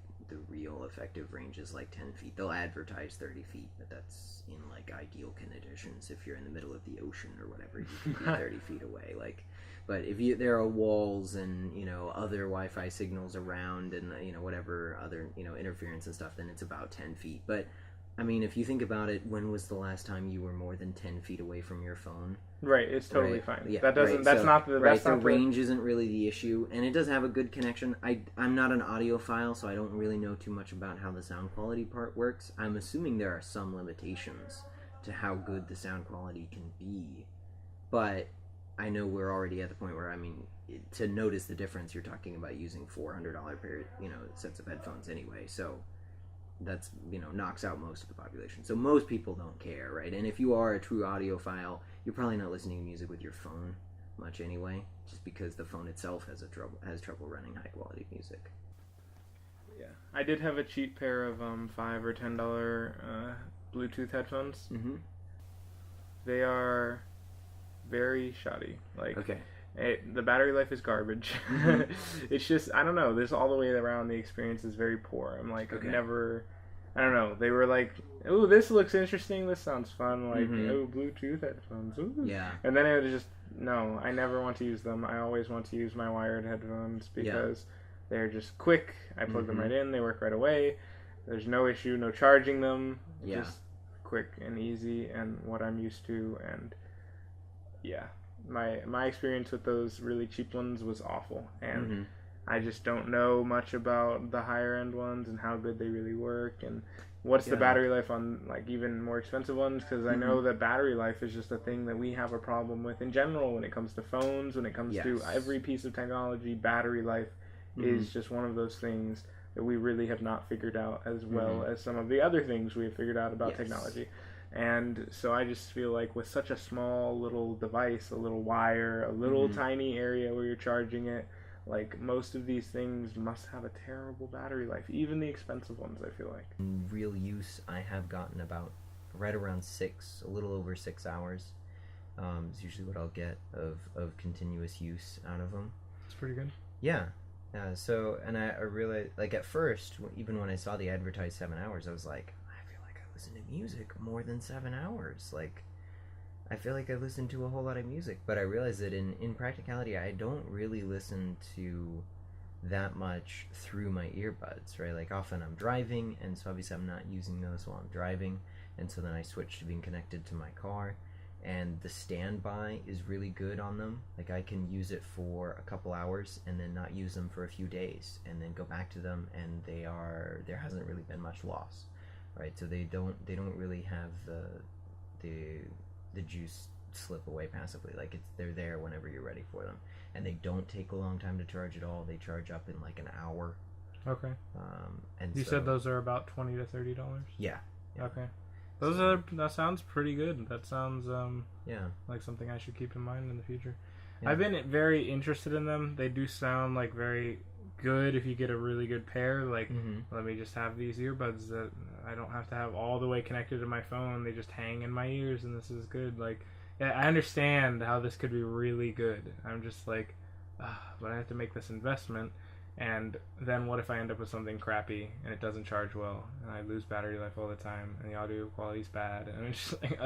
A: real effective range is like 10 feet. They'll advertise 30 feet, but that's in like ideal conditions. If you're in the middle of the ocean or whatever, you can be 30 feet away. Like, but if there are walls and, you know, other Wi-Fi signals around and, you know, whatever other, you know, interference and stuff, then it's about 10 feet. But I mean, if you think about it, when was the last time you were more than 10 feet away from your phone?
B: Right, it's totally
A: Right.
B: fine.
A: Yeah,
B: That doesn't.
A: right.
B: That's
A: So,
B: not the.
A: right.
B: That's
A: The
B: not the
A: range isn't really the issue, and it does have a good connection. I'm not an audiophile, so I don't really know too much about how the sound quality part works. I'm assuming there are some limitations to how good the sound quality can be, but I know we're already at the point where, I mean, to notice the difference, you're talking about using $400 pair, you know, sets of headphones anyway. So that's, you know, knocks out most of the population. So most people don't care, right? And if you are a true audiophile, you're probably not listening to music with your phone much anyway, just because the phone itself has trouble running high quality music.
B: Yeah, I did have a cheap pair of $5 or $10 Bluetooth headphones.
A: Mm-hmm.
B: They are very shoddy. Like,
A: Okay.
B: the battery life is garbage. It's just, I don't know. This all the way around, the experience is very poor. I'm like,
A: Okay.
B: never. I don't know. They were like, "Ooh, this looks interesting. This sounds fun." Like,
A: Mhm.
B: "Oh, Bluetooth headphones." Ooh.
A: Yeah.
B: And then it was just no. I never want to use them. I always want to use my wired headphones because they're just quick. I plug them
A: Mhm.
B: right in. They work right away. There's no issue. No charging them.
A: Yeah.
B: Just quick and easy, and what I'm used to. And yeah, my experience with those really cheap ones was awful. And
A: Mhm.
B: I just don't know much about the higher end ones and how good they really work and what's the
A: Yeah.
B: battery life on like even more expensive ones, because I know that battery life is just a thing that we have a problem with in general when it comes to phones, when it comes to
A: Yes.
B: every piece of technology. Battery life is just one of those things that we really have not figured out as well as some of the other things we have figured out about
A: Yes.
B: technology. And so I just feel like with such a small little device, a little wire, a little tiny area where you're charging it, like most of these things must have a terrible battery life, even the expensive ones, I feel like.
A: In real use, I have gotten about right around 6, a little over 6 hours. Is usually what I'll get of continuous use out of them.
B: It's pretty good.
A: Yeah. So, and I realized, like, at first, even when I saw the advertised 7 hours, I was like, I feel like I listen to music more than 7 hours. Like, I feel like I listen to a whole lot of music. But I realized that in practicality, I don't really listen to that much through my earbuds, right? Like, often I'm driving, and so obviously I'm not using those while I'm driving. And so then I switch to being connected to my car. And the standby is really good on them. Like, I can use it for a couple hours and then not use them for a few days and then go back to them, and there hasn't really been much loss, right? So they don't really have the juice slip away passively. Like, they're there whenever you're ready for them, and they don't take a long time to charge at all. They charge up in like an hour.
B: Okay.
A: And
B: You
A: so,
B: said those are about $20 to $30.
A: Yeah.
B: Okay. That sounds pretty good. That sounds
A: Yeah.
B: like something I should keep in mind in the future.
A: Yeah.
B: I've been very interested in them. They do sound like very good if you get a really good pair. Like, let me just have these earbuds that I don't have to have all the way connected to my phone. They just hang in my ears, and this is good. Like, yeah, I understand how this could be really good. I'm just like, but I have to make this investment. And then what if I end up with something crappy and it doesn't charge well and I lose battery life all the time and the audio quality's bad, and it's just like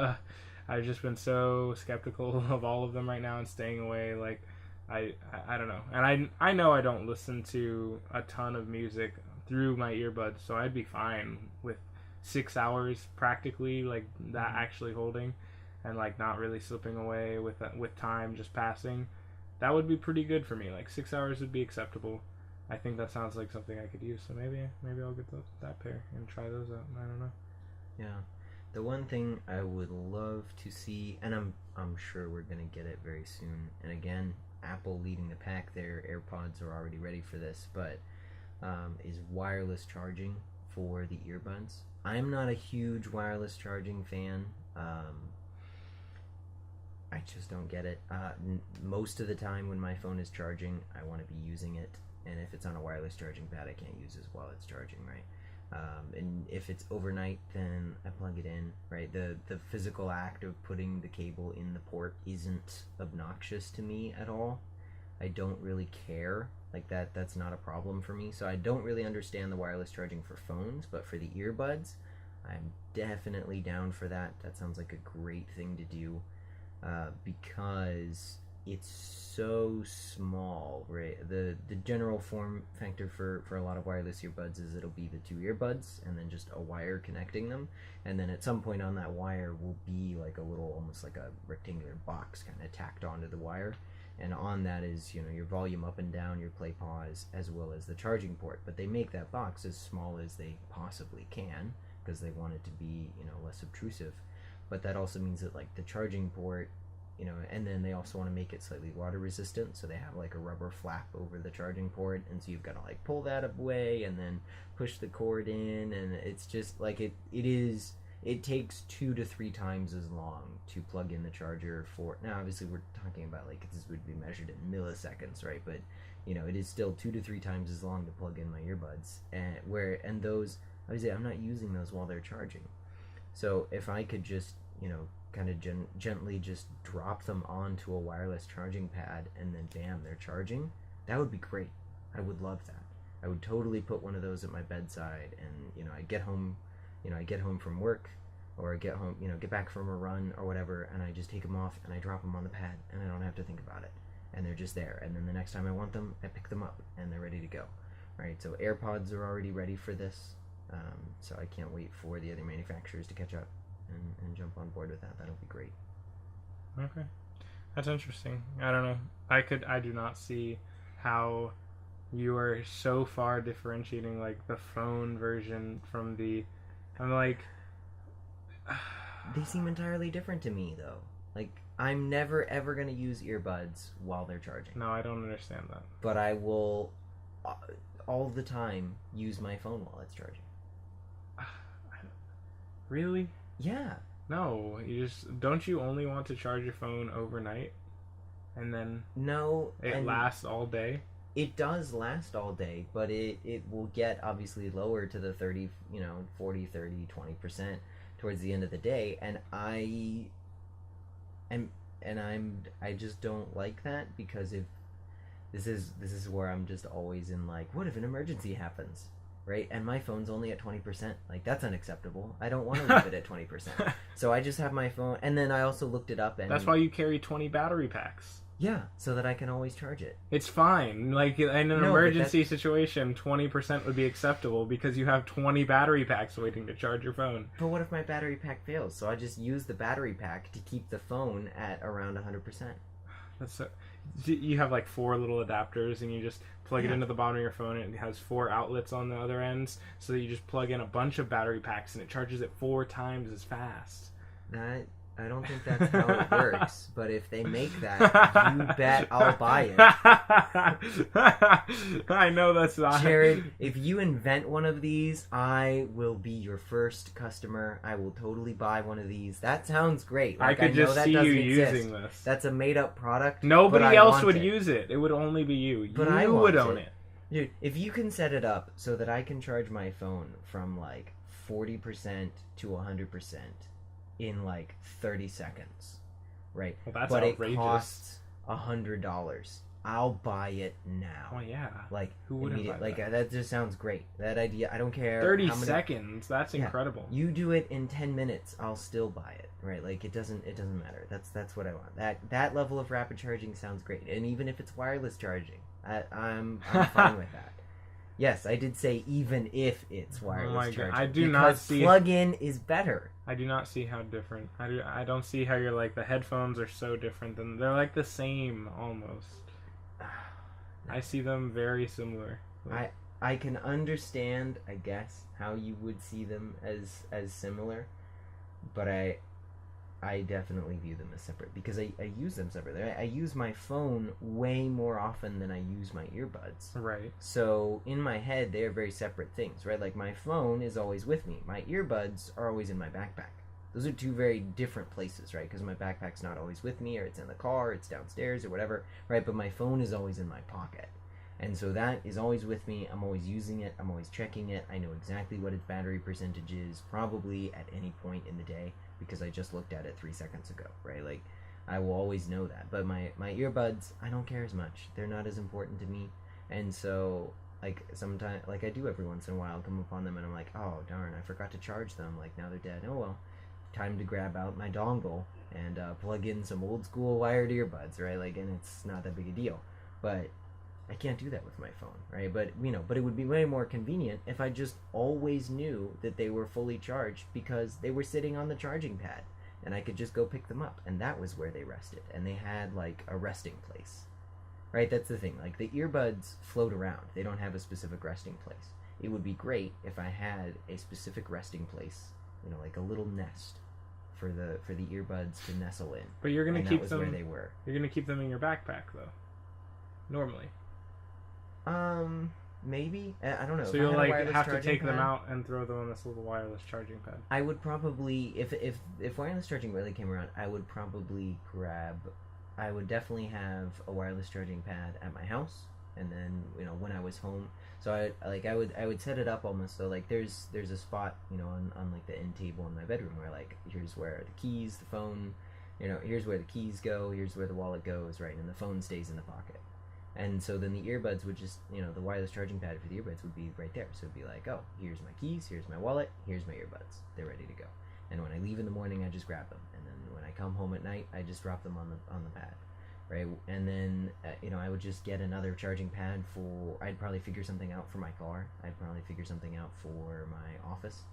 B: I've just been so skeptical of all of them right now and staying away. Like I don't know, and I know I don't listen to a ton of music through my earbuds, so I'd be fine with 6 hours practically, like that actually holding and like not really slipping away with time just passing. That would be pretty good for me. Like 6 hours would be acceptable. I think that sounds like something I could use. So maybe I'll get that pair and try those out. I don't know.
A: Yeah. The one thing I would love to see, and I'm sure we're gonna get it very soon. And again, Apple leading the pack. Their AirPods are already ready for this, but is wireless charging for the earbuds. I'm not a huge wireless charging fan. I just don't get it. Most of the time when my phone is charging, I want to be using it. And if it's on a wireless charging pad, I can't use it while it's charging, right? And if it's overnight, then I plug it in, right? The physical act of putting the cable in the port isn't obnoxious to me at all. I don't really care
C: Like that's not a problem for me. So I don't really understand the wireless charging for phones, but for the earbuds, I'm definitely down for that. That sounds like a great thing to do, because it's so small, right? The general form factor for a lot of wireless earbuds is it'll be the two earbuds and then just a wire connecting them, and then at some point on that wire will be like a little, almost like a rectangular box kind of tacked onto the wire, and on that is, you know, your volume up and down, your play pause, as well as the charging port. But they make that box as small as they possibly can because they want it to be, you know, less obtrusive. But that also means that like the charging port, you know, and then they also want to make it slightly water resistant, so they have like a rubber flap over the charging port, and so you've got to like pull that away and then push the cord in, and it's just like it takes 2 to 3 times as long to plug in the charger for. Now obviously we're talking about like this would be measured in milliseconds, right? But you know, it is still 2 to 3 times as long to plug in my earbuds, and those, obviously I'm not using those while they're charging. So if I could just, you know, kind of gently just drop them onto a wireless charging pad and then bam, they're charging, that would be great. I would love that. I would totally put one of those at my bedside, and you know, I get home from work, or I get home, you know, get back from a run or whatever, and I just take them off and I drop them on the pad, and I don't have to think about it, and they're just there, and then the next time I want them, I pick them up and they're ready to go. Right? So AirPods are already ready for this, so I can't wait for the other manufacturers to catch up and jump on board with that. That'll be great.
B: Okay, that's interesting. I don't know. I do not see how you are so far differentiating like the phone version from the. I'm like.
C: They seem entirely different to me, though. Like, I'm never ever gonna use earbuds while they're charging.
B: No, I don't understand that.
C: But I will, all the time, use my phone while it's charging.
B: Really?
C: Yeah.
B: No, don't you only want to charge your phone overnight, and then
C: no,
B: it lasts all day?
C: It does last all day, but it will get obviously lower to the 30, 40, 30, 20% towards the end of the day, and I just don't like that, because if this is where I'm just always in like, what if an emergency happens? Right? And my phone's only at 20%. Like, that's unacceptable. I don't want to leave it at 20%. So I just have my phone, and then I also looked it up, and
B: that's why you carry 20 battery packs.
C: Yeah, so that I can always charge it.
B: It's fine. Like, in an emergency situation, 20% would be acceptable because you have 20 battery packs waiting to charge your phone.
C: But what if my battery pack fails? So I just use the battery pack to keep the phone at around 100%.
B: That's so. You have like 4 little adapters, and you just plug it into the bottom of your phone, and it has 4 outlets on the other ends, so that you just plug in a bunch of battery packs, and it charges it 4 times as fast.
C: I don't think that's how it works, but if they make that, you bet I'll buy it.
B: I know that's not...
C: Jared, if you invent one of these, I will be your first customer. I will totally buy one of these. That sounds great.
B: Like, I could just see you using this.
C: That's a made-up product.
B: Nobody else would use it. It would only be you.
C: But
B: you would own it.
C: Dude, if you can set it up so that I can charge my phone from like 40% to 100% in like 30 seconds, right?
B: Well, that's
C: but
B: outrageous.
C: It costs $100. I'll buy it now.
B: Oh yeah,
C: like
B: who wouldn't buy that?
C: Like that just sounds great. That idea, I don't care.
B: 30 seconds. That's incredible.
C: You do it in 10 minutes, I'll still buy it. Right? Like it doesn't matter. That's what I want. That level of rapid charging sounds great, and even if it's wireless charging, I'm fine with that. Yes, I did say even if it's wireless charging.
B: I do not see
C: plug-in is better.
B: I do not see how different. I don't see how you're like the headphones are so different. They're like the same almost. I see them very similar.
C: I can understand, I guess, how you would see them as similar, but I definitely view them as separate because I use them separately. I use my phone way more often than I use my earbuds.
B: Right.
C: So in my head, they're very separate things, right? Like my phone is always with me. My earbuds are always in my backpack. Those are two very different places, right? Because my backpack's not always with me, or it's in the car, it's downstairs, or whatever, right? But my phone is always in my pocket. And so that is always with me. I'm always using it. I'm always checking it. I know exactly what its battery percentage is, probably at any point in the day, because I just looked at it 3 seconds ago, right? Like, I will always know that. But my earbuds, I don't care as much. They're not as important to me. And so, like, sometimes, like, I do every once in a while come upon them and I'm like, oh, darn, I forgot to charge them. Like, now they're dead. Oh, well, time to grab out my dongle and plug in some old school wired earbuds, right? Like, and it's not that big a deal. But I can't do that with my phone, right? But, but it would be way more convenient if I just always knew that they were fully charged because they were sitting on the charging pad and I could just go pick them up. And that was where they rested. And they had, like, a resting place. Right, that's the thing. Like, the earbuds float around. They don't have a specific resting place. It would be great if I had a specific resting place, like a little nest for the earbuds to nestle in.
B: But you're gonna
C: and
B: keep
C: that was
B: them
C: where they were.
B: You're gonna keep them in your backpack though. Normally.
C: Maybe. I don't know.
B: So
C: If I
B: you'll
C: had a
B: like
C: wireless
B: have to
C: charging
B: take them
C: pad,
B: out and throw them on this little wireless charging pad.
C: I would probably, if wireless charging really came around, I would definitely have a wireless charging pad at my house, and then when I was home, so I would set it up almost so like there's a spot on like the end table in my bedroom where like here's where the keys, the phone, here's where the keys go, here's where the wallet goes, right, and the phone stays in the pocket. And so then the earbuds would just, the wireless charging pad for the earbuds would be right there. So it'd be like, oh, here's my keys, here's my wallet, here's my earbuds. They're ready to go. And when I leave in the morning, I just grab them. And then when I come home at night, I just drop them on the pad, right? And then, I would just get another charging pad I'd probably figure something out for my car. I'd probably figure something out for my office.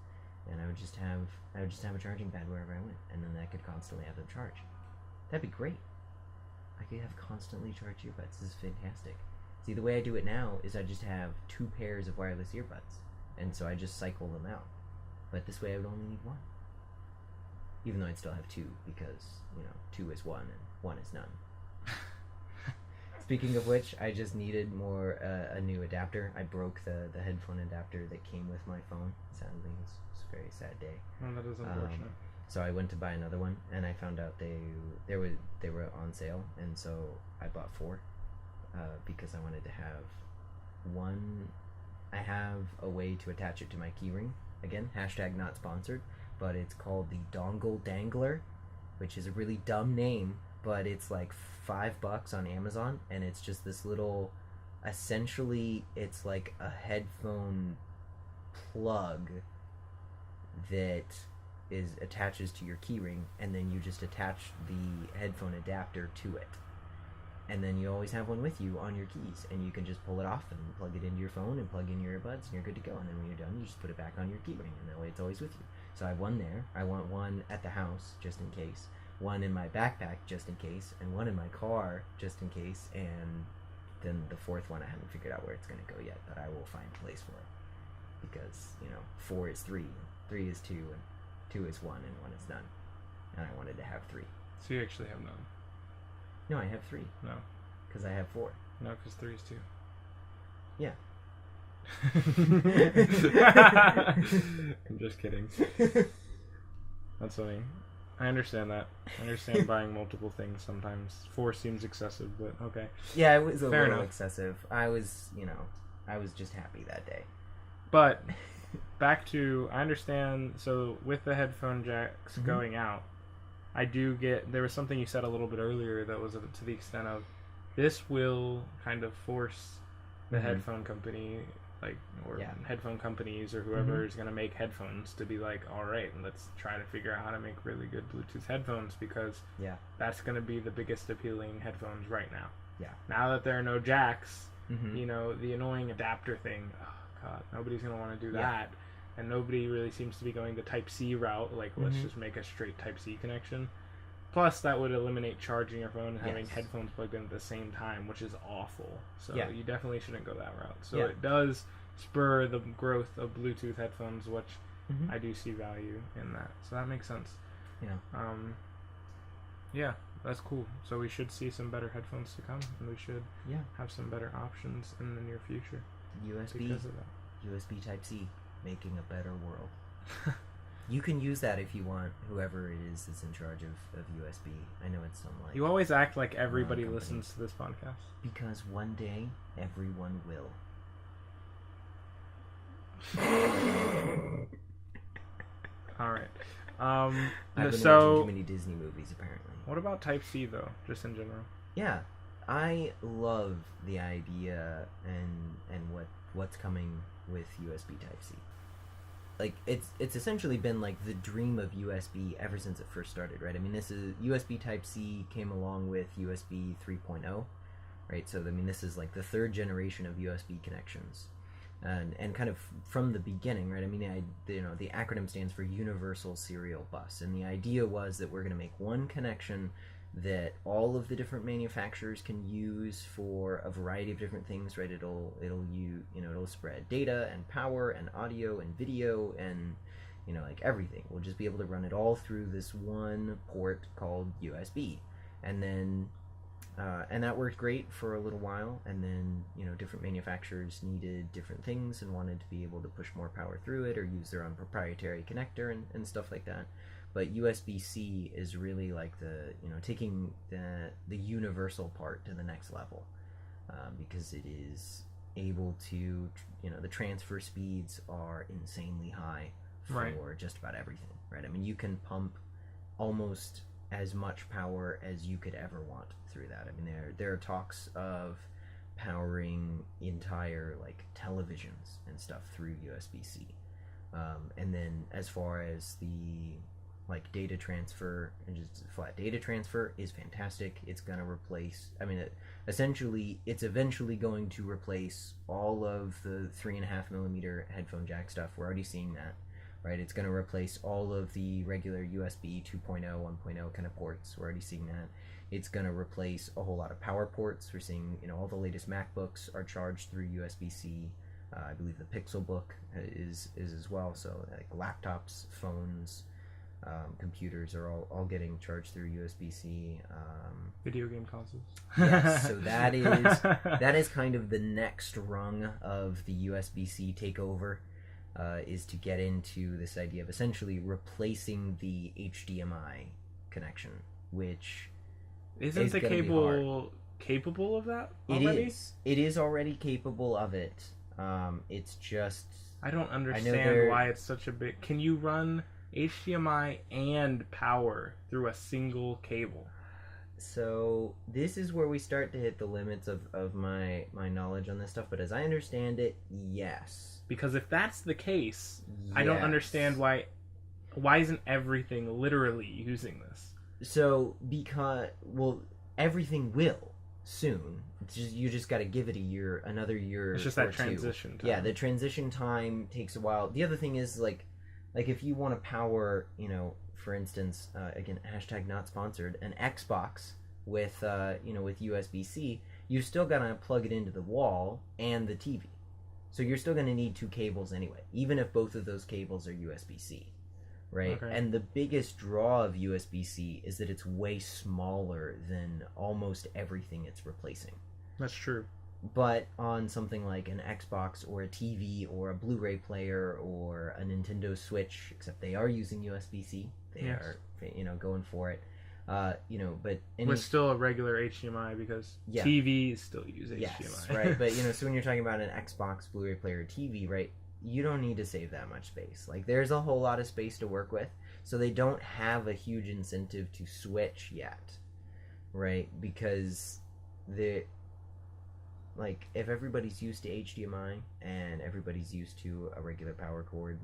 C: And I would just have a charging pad wherever I went. And then I could constantly have them charge. That'd be great. I could have constantly charged earbuds. This is fantastic. See, the way I do it now is I just have 2 pairs of wireless earbuds. And so I just cycle them out. But this way I would only need 1. Even though I'd still have 2 because, 2 is 1 and 1 is none. Speaking of which, I just needed a new adapter. I broke the headphone adapter that came with my phone. Sadly, it was a very sad day.
B: Oh, that is unfortunate.
C: So I went to buy another one, and I found out they were on sale, and so I bought 4 because I wanted to have one. I have a way to attach it to my keyring. Again, hashtag not sponsored, but it's called the Dongle Dangler, which is a really dumb name, but it's like $5 on Amazon, and it's just this little. Essentially, it's like a headphone plug that attaches to your keyring, and then you just attach the headphone adapter to it, and then you always have one with you on your keys, and you can just pull it off and plug it into your phone and plug in your earbuds, and you're good to go. And then when you're done, you just put it back on your keyring, and that way it's always with you. So I have one there. I want one at the house just in case, one in my backpack just in case, and one in my car just in case, and then the 4th one I haven't figured out where it's going to go yet, but I will find a place for it because 4 is 3, 3 is 2, and 2 is 1, and 1 is none. And I wanted to have 3.
B: So you actually have none?
C: No, I have 3.
B: No.
C: Because I have 4.
B: No, because 3 is 2.
C: Yeah.
B: I'm just kidding. That's funny. I understand that. I understand buying multiple things sometimes. 4 seems excessive, but okay.
C: Yeah, it was a
B: Fair
C: little
B: enough.
C: excessive. I was just happy that day.
B: But back to, I understand, so with the headphone jacks going out, I do get, there was something you said a little bit earlier that was to the extent of, this will kind of force the headphone company, or headphone companies or whoever is going to make headphones to be like, all right, let's try to figure out how to make really good Bluetooth headphones, because that's going to be the biggest appealing headphones right now.
C: Yeah.
B: Now that there are no jacks, the annoying adapter thing, oh god, nobody's going to want to do that. And nobody really seems to be going the Type-C route, like let's just make a straight Type-C connection. Plus, that would eliminate charging your phone and having headphones plugged in at the same time, which is awful. So you definitely shouldn't go that route. So it does spur the growth of Bluetooth headphones, which I do see value in that. So that makes sense.
C: Yeah.
B: Yeah, that's cool. So we should see some better headphones to come, and we should have some better options in the near future
C: USB,
B: because of that.
C: USB Type-C, making a better world. You can use that if you want, whoever it is that's in charge of USB. I know it's some like...
B: You always act like everybody
C: company.
B: listens to this podcast.
C: Because one day, everyone will.
B: Alright.
C: I've been watching
B: so,
C: too many Disney movies, apparently.
B: what about Type-C, though, just in general?
C: Yeah. I love the idea and what's coming with USB Type C. Like it's essentially been like the dream of USB ever since it first started, right? I mean, this is USB Type C came along with USB 3.0, right? So I mean, this is like the third generation of USB connections, and kind of from the beginning, right? I mean, the acronym stands for Universal Serial Bus, and the idea was that we're going to make one connection that all of the different manufacturers can use for a variety of different things, right? It'll spread data and power and audio and video and like everything. We'll just be able to run it all through this one port called USB, and then and that worked great for a little while, and then different manufacturers needed different things and wanted to be able to push more power through it or use their own proprietary connector and stuff like that. But USB-C is really like the taking the universal part to the next level, because it is able to the transfer speeds are insanely high for
B: Right.
C: just about everything, right? I mean, you can pump almost as much power as you could ever want through that. I mean, there are talks of powering entire like televisions and stuff through USB-C, and then as far as the like data transfer and just flat data transfer is fantastic. It's going to replace, I mean, essentially it's eventually going to replace all of the 3.5mm headphone jack stuff. We're already seeing that, right? It's going to replace all of the regular USB 2.0, 1.0 kind of ports. We're already seeing that. It's going to replace a whole lot of power ports. We're seeing, all the latest MacBooks are charged through USB-C. I believe the Pixelbook is as well. So like laptops, phones, computers are all getting charged through USB-C.
B: Video game consoles.
C: Yes, so that is kind of the next rung of the USB-C takeover, is to get into this idea of essentially replacing the HDMI connection, which
B: Isn't the cable capable of that already?
C: It is already capable of it. It's just
B: I don't understand why it's such a big. Can you run HDMI and power through a single cable?
C: So this is where we start to hit the limits of my knowledge on this stuff, but as I understand it, yes.
B: Because if that's the case,
C: Yes.
B: I don't understand why isn't everything literally using this?
C: So everything will soon. You just got to give it another year.
B: It's just
C: or
B: that transition time.
C: Yeah, the transition time takes a while. The other thing is like if you want to power, for instance, again, hashtag not sponsored, an Xbox with with USB-C, you still gotta plug it into the wall and the TV. So you're still gonna need two cables anyway, even if both of those cables are USB-C, right?
B: Okay.
C: And the biggest draw of USB-C is that it's way smaller than almost everything it's replacing.
B: That's true.
C: But on something like an Xbox or a TV or a Blu-ray player or a Nintendo Switch, except they are using USB-C, they
B: Yes.
C: are going for it. But
B: With still a regular HDMI because
C: Yeah.
B: TVs still use HDMI.
C: yes, right. But so when you're talking about an Xbox, Blu-ray player, or TV, right? You don't need to save that much space. Like there's a whole lot of space to work with, so they don't have a huge incentive to switch yet, right? Because if everybody's used to HDMI and everybody's used to a regular power cord,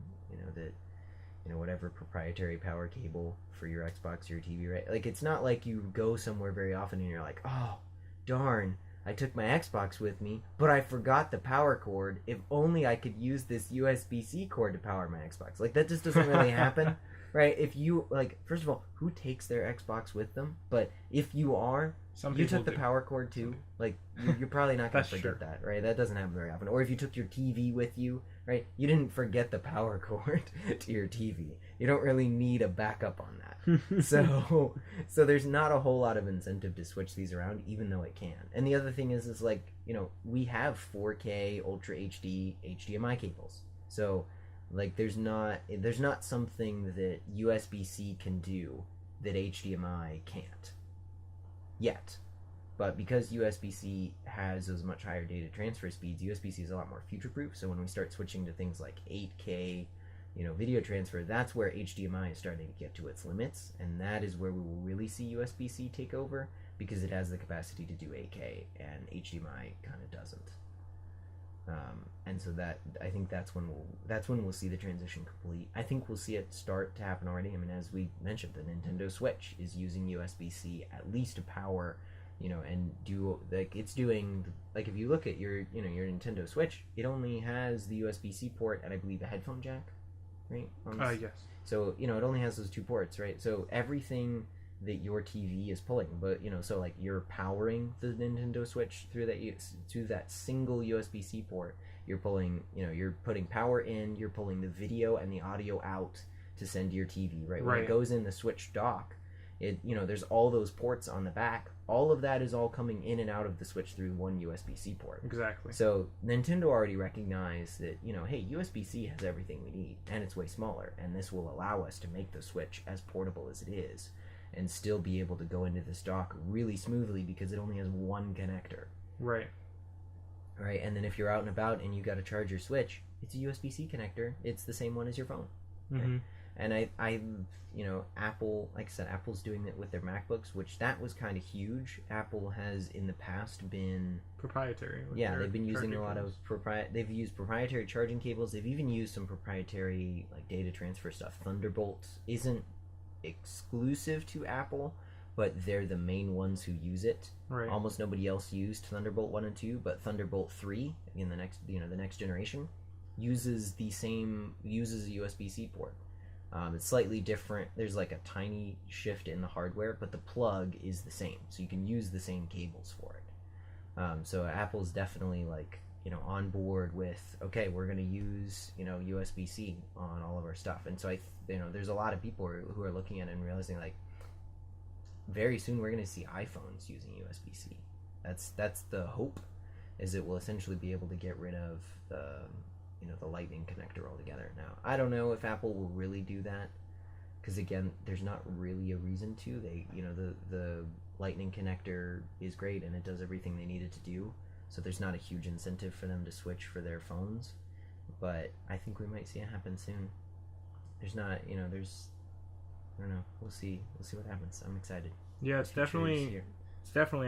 C: whatever proprietary power cable for your Xbox or your TV, right? Like it's not like you go somewhere very often and you're like, oh, darn, I took my Xbox with me, but I forgot the power cord. If only I could use this USB-C cord to power my Xbox. Like that just doesn't really happen, right? If you first of all, who takes their Xbox with them? But if you are,
B: Some
C: you
B: people
C: took the
B: do.
C: power cord too. Like you're probably not going to
B: That's
C: forget
B: true.
C: that, right? That doesn't happen very often. Or if you took your TV with you, right? You didn't forget the power cord to your TV. You don't really need a backup on that. So there's not a whole lot of incentive to switch these around, even though it can. And the other thing is we have 4K Ultra HD HDMI cables. So there's not something that USB-C can do that HDMI can't yet. But because USB-C has those much higher data transfer speeds, USB-C is a lot more future-proof. So when we start switching to things like 8K, video transfer, that's where HDMI is starting to get to its limits, and that is where we will really see USB-C take over. because it has the capacity to do 8K and HDMI kind of doesn't. And so that, I think that's when we'll see the transition complete. I think we'll see it start to happen already. I mean, as we mentioned, the Nintendo Switch is using USB-C at least to power, and do, like, it's doing, like, if you look at your Nintendo Switch, it only has the USB-C port and I believe a headphone jack, right?
B: Yes.
C: So, it only has those 2 ports, right? So everything that your TV is pulling, but so like you're powering the Nintendo Switch through that single USB-C port. You're pulling, you're putting power in, you're pulling the video and the audio out to send to your TV, right? When it goes in the Switch dock, there's all those ports on the back. All of that is all coming in and out of the Switch through one USB-C port.
B: Exactly.
C: So Nintendo already recognized that, hey, USB-C has everything we need, and it's way smaller, and this will allow us to make the Switch as portable as it is, and still be able to go into this dock really smoothly because it only has one connector.
B: Right.
C: Right, and then if you're out and about and you got to charge your Switch, it's a USB-C connector. It's the same one as your phone.
B: Mm-hmm.
C: And I Apple, like I said, Apple's doing it with their MacBooks, which that was kind of huge. Apple has in the past been
B: proprietary.
C: Yeah, they've been using a lot of they've used proprietary charging cables. They've even used some proprietary like data transfer stuff. Thunderbolt isn't exclusive to Apple, but they're the main ones who use it.
B: Right.
C: Almost nobody else used Thunderbolt 1 and 2, but Thunderbolt 3 in the next generation uses a USB-C port. It's slightly different. There's like a tiny shift in the hardware, but the plug is the same, so you can use the same cables for it. So Apple's definitely like on board with, okay, we're going to use USB-C on all of our stuff. And so there's a lot of people who are looking at it and realizing like very soon we're going to see iPhones using USB-C. That's the hope, is it will essentially be able to get rid of the Lightning connector altogether. Now, I don't know if Apple will really do that, because again, there's not really a reason to. The Lightning connector is great and it does everything they need it to do, so there's not a huge incentive for them to switch for their phones. But I think we might see it happen soon. There's not, I don't know. We'll see what happens. I'm excited.
B: Yeah, it's definitely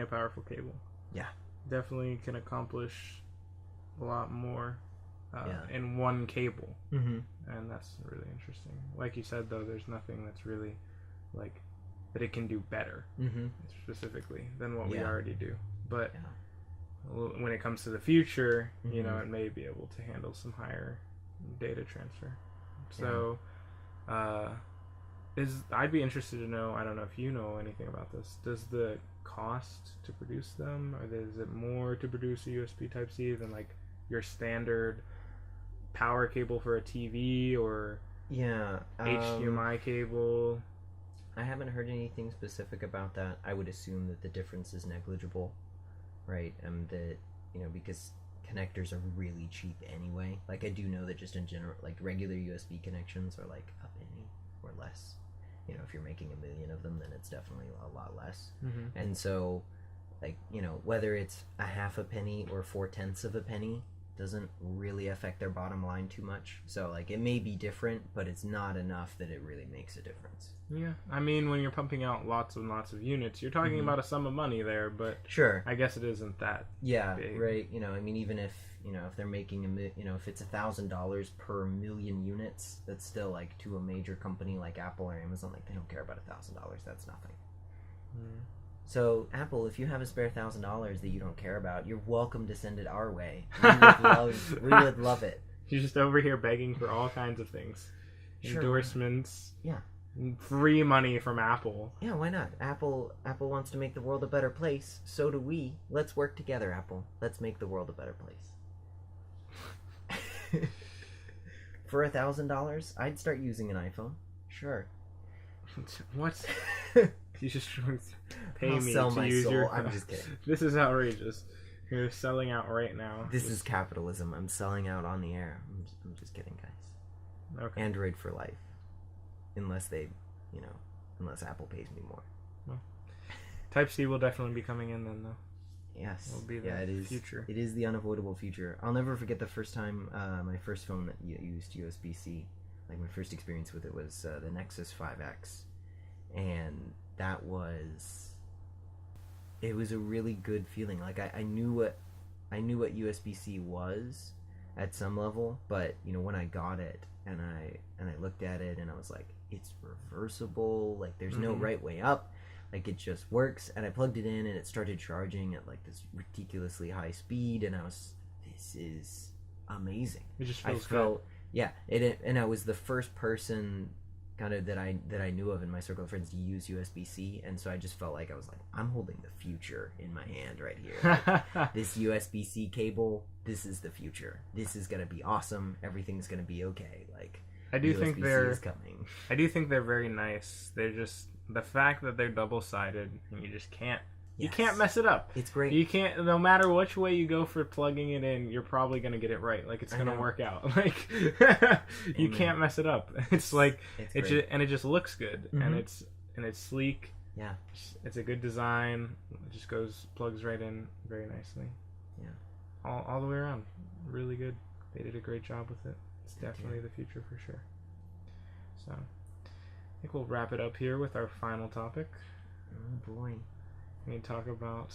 B: a powerful cable.
C: Yeah,
B: definitely can accomplish a lot more in one cable.
C: Mm-hmm.
B: And that's really interesting. Like you said, though, there's nothing that's really like that it can do better specifically than what we already do. But when it comes to the future, it may be able to handle some higher data transfer. So I'd be interested to know, I don't know if you know anything about this, does the cost to produce them, or is it more to produce a USB Type-C than like your standard power cable for a TV or HDMI cable?
C: I haven't heard anything specific about that. I would assume that the difference is negligible, right? That because connectors are really cheap anyway. Like, I do know that just in general, like regular USB connections are like a penny or less. If you're making 1 million of them, then it's definitely a lot less.
B: Mm-hmm.
C: And so, like, whether it's a half a penny or 4/10 of a penny doesn't really affect their bottom line too much. So, like, it may be different, but it's not enough that it really makes a difference.
B: Yeah, I mean, when you're pumping out lots and lots of units, you're talking about a sum of money there, but
C: sure,
B: I guess it isn't that big.
C: Right. I mean, even if if they're making if it's $1,000 per million units, that's still like, to a major company like Apple or Amazon, like, they don't care about $1,000. That's nothing. So, Apple, if you have a spare $1,000 that you don't care about, you're welcome to send it our way. We would love it.
B: You're just over here begging for all kinds of things.
C: Sure.
B: Endorsements.
C: Yeah.
B: Free money from Apple.
C: Yeah, why not? Apple wants to make the world a better place. So do we. Let's work together, Apple. Let's make the world a better place. For $1,000, I'd start using an iPhone. Sure.
B: What? You just pay
C: I'll
B: me
C: sell
B: to
C: my
B: use
C: soul.
B: your...
C: I'm just kidding.
B: This is outrageous. You're selling out right now.
C: This is capitalism. I'm selling out on the air. I'm just kidding, guys.
B: Okay.
C: Android for life. Unless they, unless Apple pays me more.
B: Well, Type-C will definitely be coming in then, though.
C: Yes.
B: It'll be the
C: it is.
B: future.
C: It is the unavoidable future. I'll never forget the first time my first phone that used USB-C. Like, my first experience with it was the Nexus 5X. And that was it was a really good feeling. Like I knew what USB-C was at some level, but when I got it and I looked at it and I was like, it's reversible. Like there's no right way up. Like it just works. And I plugged it in and it started charging at like this ridiculously high speed, and this is amazing.
B: It just feels
C: good. Yeah, and I was the first person kind of that I knew of in my circle of friends to use USB-C, and so I just felt like I was like, I'm holding the future in my hand right here. Like, this USB-C cable, this is the future. This is gonna be awesome. Everything's gonna be okay. Like
B: I do think they're
C: coming.
B: I do think they're very nice. They're just the fact that they're double-sided and you just can't. You can't mess it up.
C: It's great.
B: You can't, no matter which way you go for plugging it in, you're probably going to get it right. Like, it's going to work out. Like, you can't mess it up. It's like, and it just looks good. And it's sleek.
C: Yeah.
B: It's a good design. It just plugs right in very nicely.
C: Yeah.
B: All the way around. Really good. They did a great job with it. It's definitely the future for sure. So, I think we'll wrap it up here with our final topic.
C: Oh, boy.
B: We need to talk about,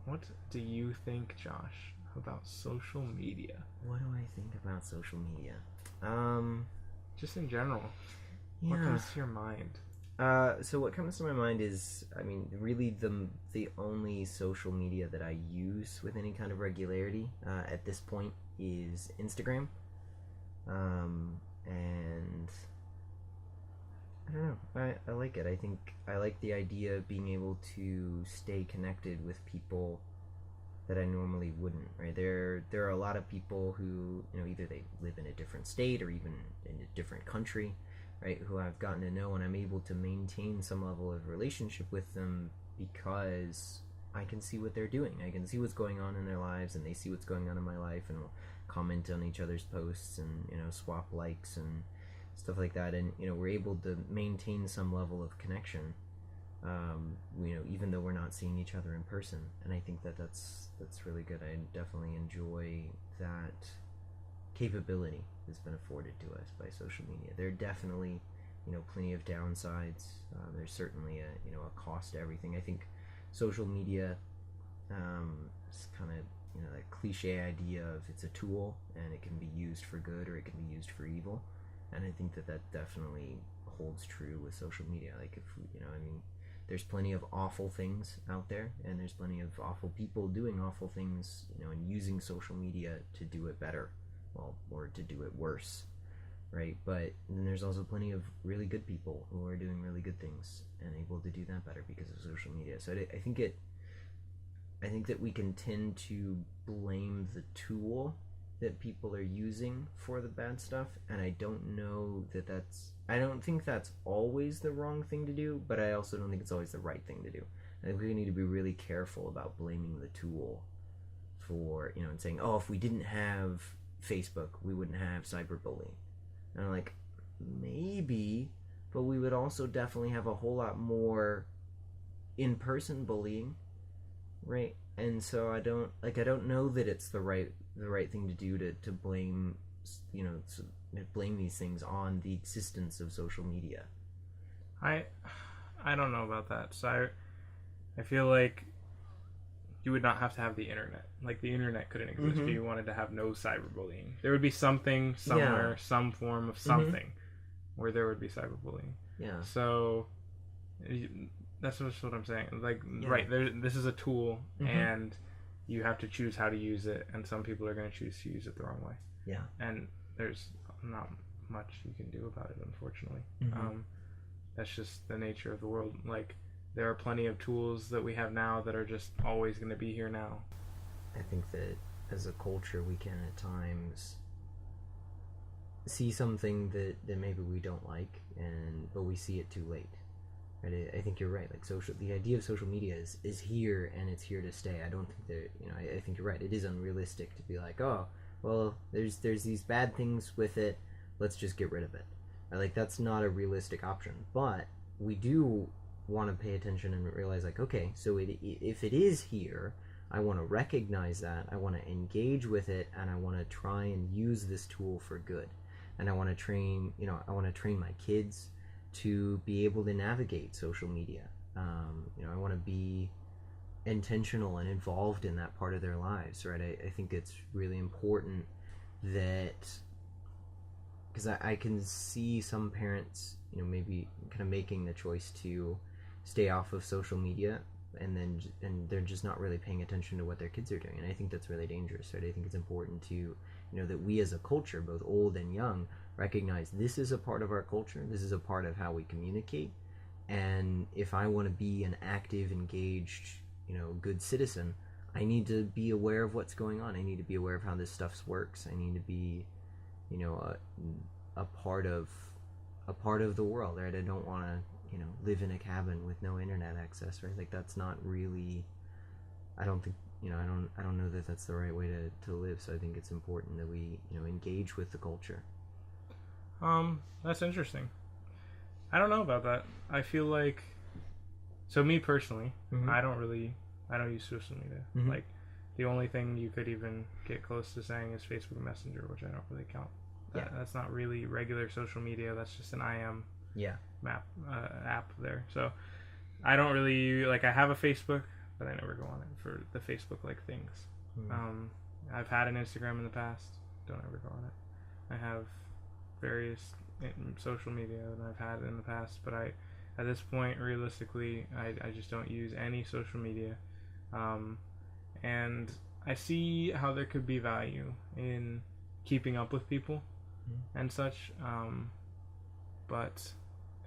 B: what do you think, Josh, about social media?
C: What do I think about social media?
B: Just in general.
C: Yeah.
B: What comes to your mind?
C: So what comes to my mind is, I mean, really the only social media that I use with any kind of regularity at this point is Instagram. And I don't know. I like it. I think I like the idea of being able to stay connected with people that I normally wouldn't. Right? There are a lot of people who, either they live in a different state or even in a different country, right? Who I've gotten to know, and I'm able to maintain some level of relationship with them because I can see what they're doing. I can see what's going on in their lives, and they see what's going on in my life, and we'll comment on each other's posts and swap likes and stuff like that, and we're able to maintain some level of connection, even though we're not seeing each other in person. And I think that's really good. I definitely enjoy that capability that's been afforded to us by social media. There are definitely plenty of downsides. There's certainly a cost to everything. I think social media is kind of that cliche idea of it's a tool and it can be used for good or it can be used for evil. And I think that definitely holds true with social media. Like, if there's plenty of awful things out there, and there's plenty of awful people doing awful things, and using social media to do it better, or to do it worse, right? But then there's also plenty of really good people who are doing really good things and able to do that better because of social media. So I think that we can tend to blame the tool that people are using for the bad stuff, and I don't know I don't think that's always the wrong thing to do, but I also don't think it's always the right thing to do. I think we need to be really careful about blaming the tool for, and saying, oh, if we didn't have Facebook, we wouldn't have cyberbullying. And I'm like, maybe, but we would also definitely have a whole lot more in-person bullying, right? And so I don't know that it's the right thing to do to blame, blame these things on the existence of social media.
B: I don't know about that. So I feel like you would not have to have the internet. Like, the internet couldn't exist if you wanted to have no cyberbullying. There would be something somewhere, some form of something where there would be cyberbullying.
C: Yeah.
B: So that's just what I'm saying. Like, right, this is a tool, and you have to choose how to use it, and some people are going to choose to use it the wrong way.
C: Yeah.
B: And there's not much you can do about it, unfortunately. That's just the nature of the world. Like, there are plenty of tools that we have now that are just always going to be here now.
C: I think that as a culture we can at times see something that maybe we don't like, but we see it too late. Right? I think you're right. Like, the idea of social media is here, and it's here to stay. I don't think that, I think you're right. It is unrealistic to be like, oh, well, there's these bad things with it, let's just get rid of it. Like, that's not a realistic option. But we do want to pay attention and realize, like, okay, so if it is here, I want to recognize that, I want to engage with it, and I want to try and use this tool for good. And I want to train my kids to be able to navigate social media. I want to be intentional and involved in that part of their lives, right? I think it's really important that, because I can see some parents, maybe kind of making the choice to stay off of social media, and they're just not really paying attention to what their kids are doing, and I think that's really dangerous, right? I think it's important to, that we as a culture, both old and young, recognize this is a part of our culture, this is a part of how we communicate, and if I want to be an active, engaged, good citizen, I need to be aware of what's going on. I need to be aware of how this stuff works. I need to be, a part of the world, right? I don't want to, live in a cabin with no internet access, right? Like, that's not really, I don't think, I don't know that that's the right way to live. So I think it's important that we, engage with the culture.
B: That's interesting. I don't know about that. I feel like, so me personally, I don't use social media. Like, the only thing you could even get close to saying is Facebook Messenger, which I don't really count. That's not really regular social media. That's just an IM app there. So I don't really, like, I have a Facebook, but I never go on it for the Facebook like things. I've had an Instagram in the past, don't ever go on it. I have various social media that I've had in the past, but at this point, realistically, I just don't use any social media. And I see how there could be value in keeping up with people and such, but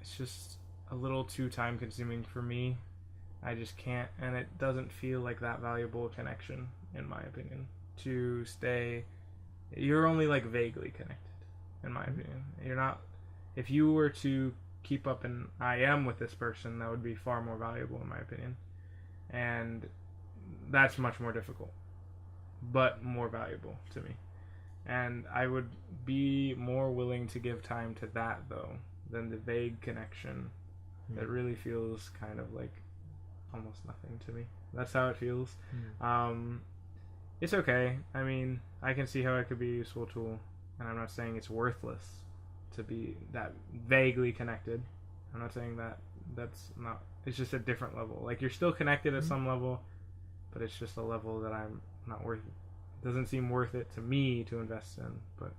B: it's just a little too time consuming for me. I just can't, and it doesn't feel like that valuable a connection, in my opinion, to stay. You're only like vaguely connected, in my opinion. You're not, if you were to keep up an IM with this person, that would be far more valuable, in my opinion, and that's much more difficult, but more valuable to me. And I would be more willing to give time to that, though, than the vague connection that really feels kind of like almost nothing to me. That's how it feels. It's okay. I mean, I can see how it could be a useful tool, and I'm not saying it's worthless to be that vaguely connected. I'm not saying that that's not, it's just a different level. Like, you're still connected at some level, but it's just a level that I'm not worth it. Doesn't seem worth it to me to invest in, but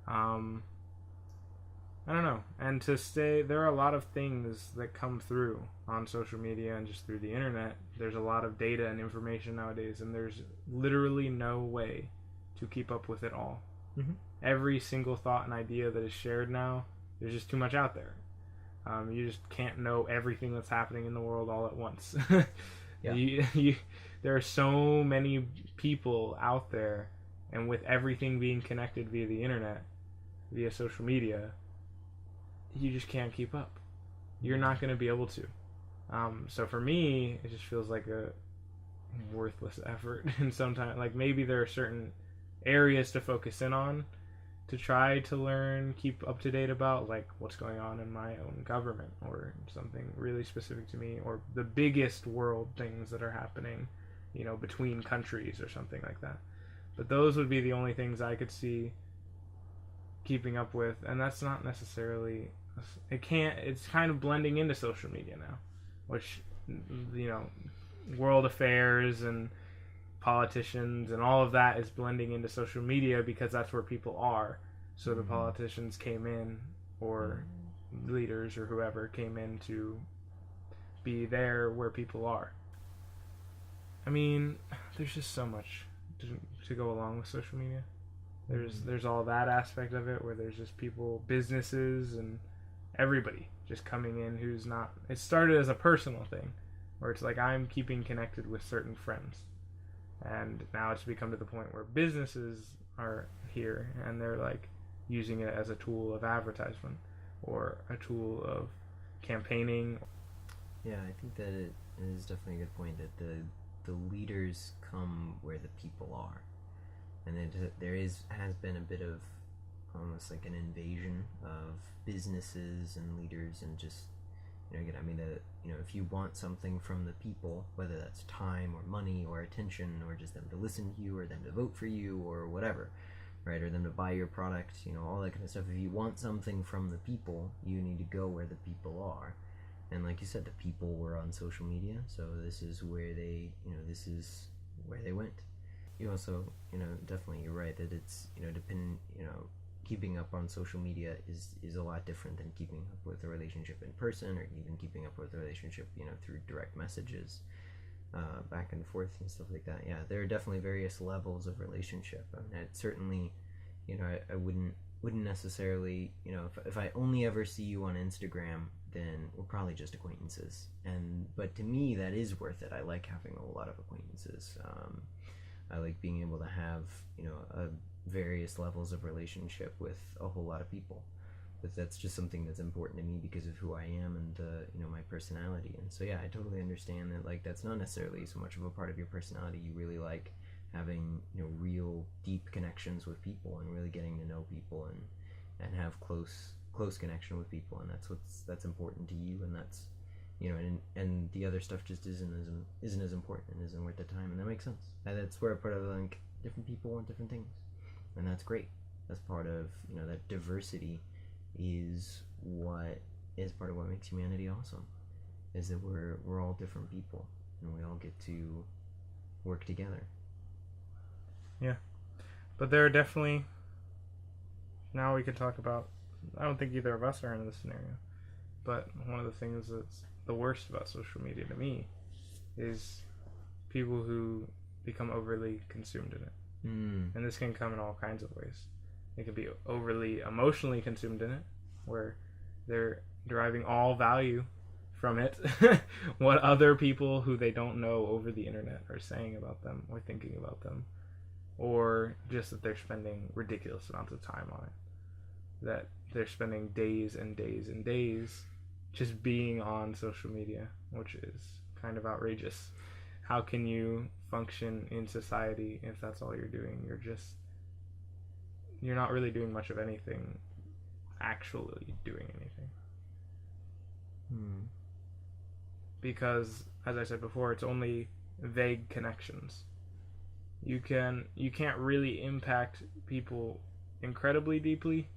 B: I don't know. And to stay, there are a lot of things that come through on social media and just through the internet. There's a lot of data and information nowadays, and there's literally no way to keep up with it all. Every single thought and idea that is shared now, there's just too much out there. You just can't know everything that's happening in the world all at once. There are so many people out there, and with everything being connected via the internet, via social media, you just can't keep up. You're not going to be able to. So for me, it just feels like a worthless effort. And sometimes, like, maybe there are certain areas to focus in on to try to learn, keep up to date about, like, what's going on in my own government or something really specific to me, or the biggest world things that are happening, between countries or something like that. But those would be the only things I could see keeping up with, and that's not necessarily, it's kind of blending into social media now, which, world affairs and politicians and all of that is blending into social media because that's where people are. So the politicians came in, or leaders or whoever came in to be there where people are. I mean, there's just so much to go along with social media. There's all that aspect of it where there's just people, businesses, and everybody just coming in who's not, it started as a personal thing where it's like, I'm keeping connected with certain friends, and now it's become to the point where businesses are here and they're like using it as a tool of advertisement or a tool of campaigning.
C: Yeah, I think that it is definitely a good point that the leaders come where the people are, and there has been a bit of almost like an invasion of businesses and leaders, and just again, I mean, if you want something from the people, whether that's time or money or attention or just them to listen to you or them to vote for you or whatever, right, or them to buy your product, all that kind of stuff. If you want something from the people, you need to go where the people are. And like you said, the people were on social media, so this is where they, this is where they went. You also, definitely you're right that it's, keeping up on social media is a lot different than keeping up with a relationship in person, or even keeping up with a relationship, through direct messages, back and forth and stuff like that. Yeah, there are definitely various levels of relationship. I mean, it certainly, I wouldn't necessarily, if I only ever see you on Instagram, then we're probably just acquaintances. But to me, that is worth it. I like having a lot of acquaintances. I like being able to have, various levels of relationship with a whole lot of people. But that's just something that's important to me because of who I am and my personality. And so yeah, I totally understand that, like, that's not necessarily so much of a part of your personality. You really like having real deep connections with people and really getting to know people and have close connection with people, and that's important to you, and that's and the other stuff just isn't as important and isn't worth the time, and that makes sense. And that's where part of, like, different people want different things, and that's great. That's part of that diversity is part of what makes humanity awesome, is that we're all different people and we all get to work together.
B: Yeah, but there are definitely, now we could talk about, I don't think either of us are in this scenario, but one of the things that's the worst about social media to me is people who become overly consumed in it. And this can come in all kinds of ways. They can be overly emotionally consumed in it, where they're deriving all value from it, what other people who they don't know over the internet are saying about them or thinking about them, or just that they're spending ridiculous amounts of time on it. That they're spending days and days and days just being on social media, which is kind of outrageous. How can you function in society if that's all you're doing? You're not really doing much of anything, actually doing anything. Because, as I said before, it's only vague connections. You can't really impact people incredibly deeply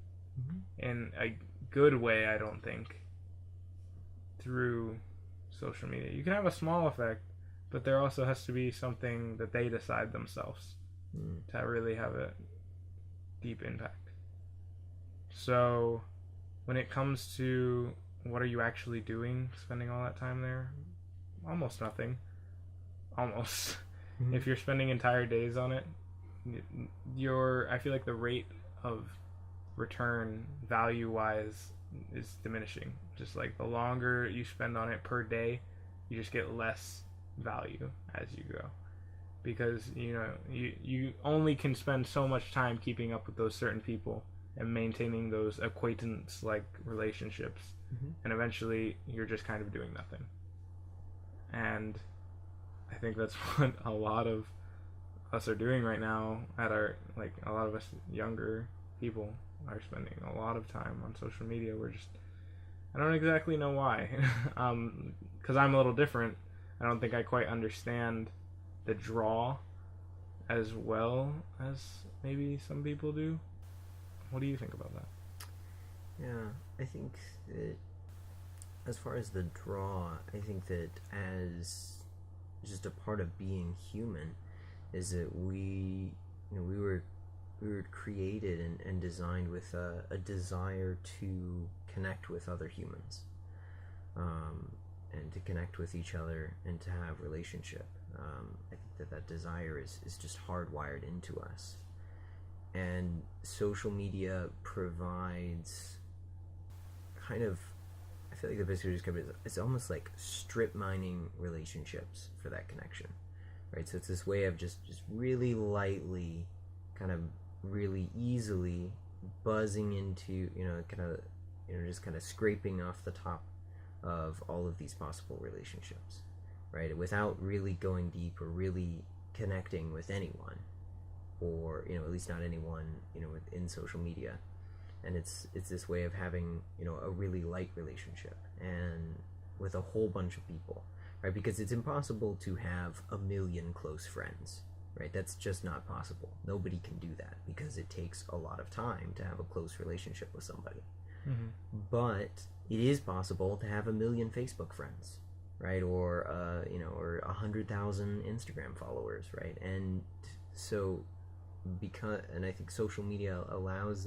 B: in a good way, I don't think, through social media. You can have a small effect, but there also has to be something that they decide themselves to really have a deep impact. So when it comes to what are you actually doing, spending all that time there, almost nothing. Almost. If you're spending entire days on it, I feel like the rate of return value-wise is diminishing. Just like the longer you spend on it per day, you just get less value as you go, because you only can spend so much time keeping up with those certain people and maintaining those acquaintance-like relationships, and eventually you're just kind of doing nothing. And I think that's what a lot of us are doing right now a lot of us younger people are spending a lot of time on social media. I don't exactly know why, because I'm a little different. I don't think I quite understand the draw as well as maybe some people do. What do you think about that?
C: Yeah, I think that as far as the draw, I think that as just a part of being human is that we were created and designed with a desire to connect with other humans, and to connect with each other and to have relationship. I think that desire is just hardwired into us, and social media provides kind of, I feel like the best way to describe it is it's almost like strip mining relationships for that connection, right? So it's this way of just really lightly, kind of really easily buzzing into, just kind of scraping off the top of all of these possible relationships, right? Without really going deep or really connecting with anyone, or at least not anyone within social media. And it's this way of having a really light relationship and with a whole bunch of people, right? Because it's impossible to have a million close friends, right? That's just not possible. Nobody can do that because it takes a lot of time to have a close relationship with somebody. But it is possible to have 1 million Facebook friends, right? Or or 100,000 Instagram followers, right? And so and I think social media allows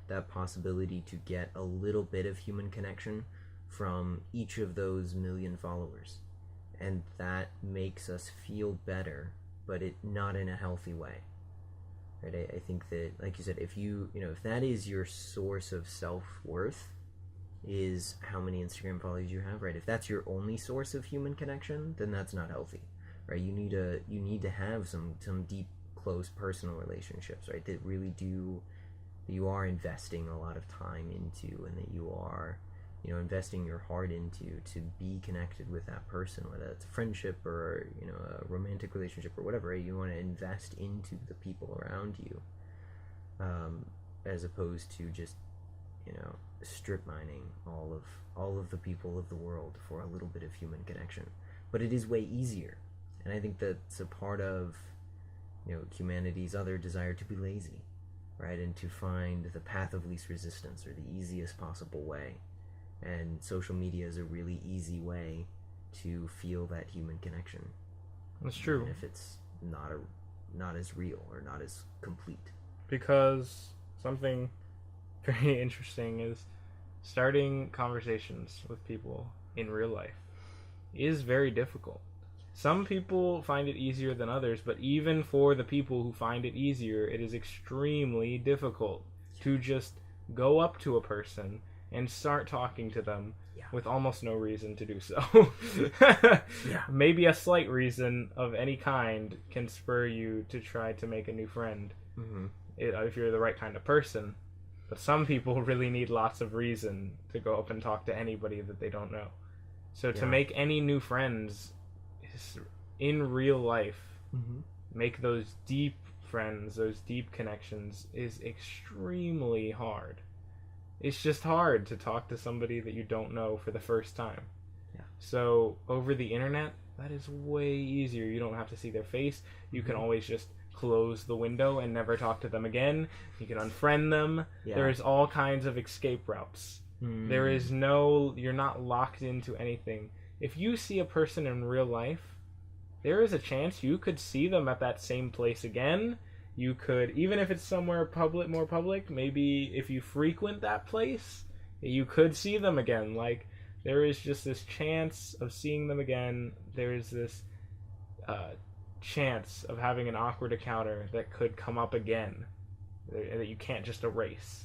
C: that possibility to get a little bit of human connection from each of those 1 million followers, and that makes us feel better, but not in a healthy way. Right? I think that, like you said, if if that is your source of self-worth, is how many Instagram followers you have, right? If that's your only source of human connection, then that's not healthy, right? You need to have some deep, close personal relationships, right? That you are investing a lot of time into, and that you are investing your heart into, to be connected with that person, whether it's a friendship or a romantic relationship or whatever, right? You want to invest into the people around you, as opposed to just strip mining all of the people of the world for a little bit of human connection. But it is way easier, and I think that's a part of humanity's other desire to be lazy, right? And to find the path of least resistance, or the easiest possible way. And social media is a really easy way to feel that human connection.
B: That's true.
C: Even if it's not as real or not as complete.
B: Because something very interesting is starting conversations with people in real life is very difficult. Some people find it easier than others, but even for the people who find it easier, it is extremely difficult to just go up to a person and start talking to them with almost no reason to do so. Maybe a slight reason of any kind can spur you to try to make a new friend, if you're the right kind of person. But some people really need lots of reason to go up and talk to anybody that they don't know. So to make any new friends in real life, make those deep friends, those deep connections, is extremely hard. It's just hard to talk to somebody that you don't know for the first time. So over the internet, that is way easier. You don't have to see their face. You can always just close the window and never talk to them again. You can unfriend them. There's all kinds of escape routes. There is you're not locked into anything. If you see a person in real life, there is a chance you could see them at that same place again. You could, even if it's somewhere more public, maybe if you frequent that place, you could see them again. Like, there is just this chance of seeing them again. There is this chance of having an awkward encounter that could come up again, that you can't just erase.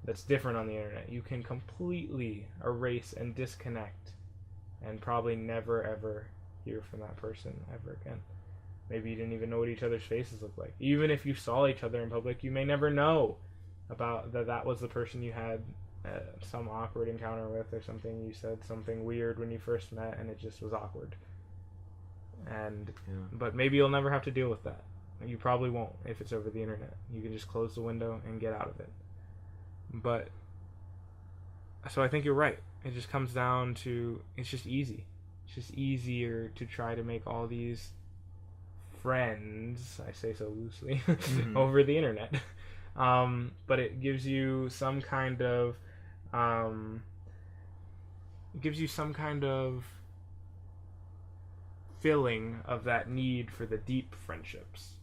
B: That's different on the internet. You can completely erase and disconnect and probably never ever hear from that person ever again. Maybe you didn't even know what each other's faces looked like. Even if you saw each other in public, you may never know about that was the person you had some awkward encounter with, or something. You said something weird when you first met and it just was awkward. But maybe you'll never have to deal with that. You probably won't if it's over the internet. You can just close the window and get out of it. But so I think you're right. It just comes down to, it's just easy. It's just easier to try to make all these friends, I say so loosely, over the internet. But it gives you some kind of filling of that need for the deep friendships.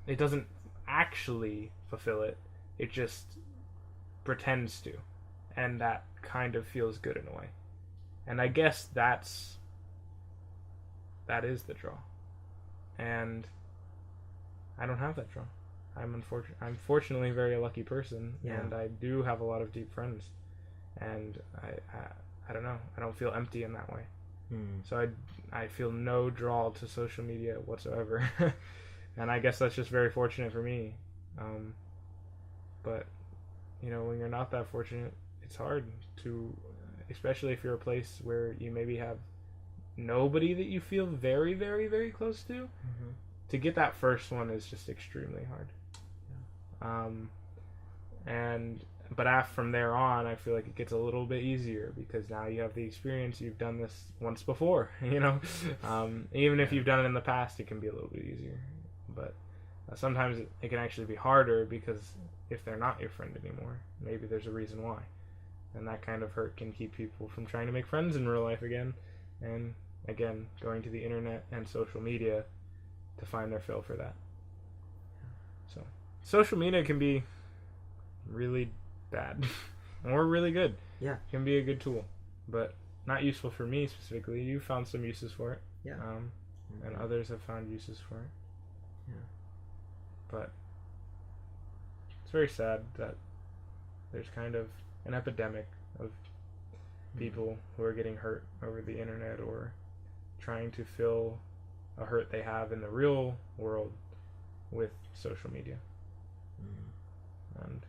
B: It doesn't actually fulfill it. It just pretends to, and that kind of feels good in a way. And I guess that is the draw. And I don't have that draw. I'm fortunately a very lucky person, and I do have a lot of deep friends. And I don't know. I don't feel empty in that way. So I feel no draw to social media whatsoever. And I guess that's just very fortunate for me. But when you're not that fortunate, it's hard to, especially if you're a place where you maybe have nobody that you feel very, very, very close to. To get that first one is just extremely hard. But from there on, I feel like it gets a little bit easier, because now you have the experience. You've done this once before, even if you've done it in the past, it can be a little bit easier. But sometimes it can actually be harder, because if they're not your friend anymore, maybe there's a reason why. And that kind of hurt can keep people from trying to make friends in real life again. And again, going to the internet and social media to find their fill for that. So, social media can be really bad or really good.
C: Yeah.
B: It can be a good tool, but not useful for me specifically. You found some uses for it.
C: Yeah.
B: And others have found uses for it.
C: Yeah.
B: But it's very sad that there's kind of an epidemic of people who are getting hurt over the internet or trying to fill a hurt they have in the real world with social media. And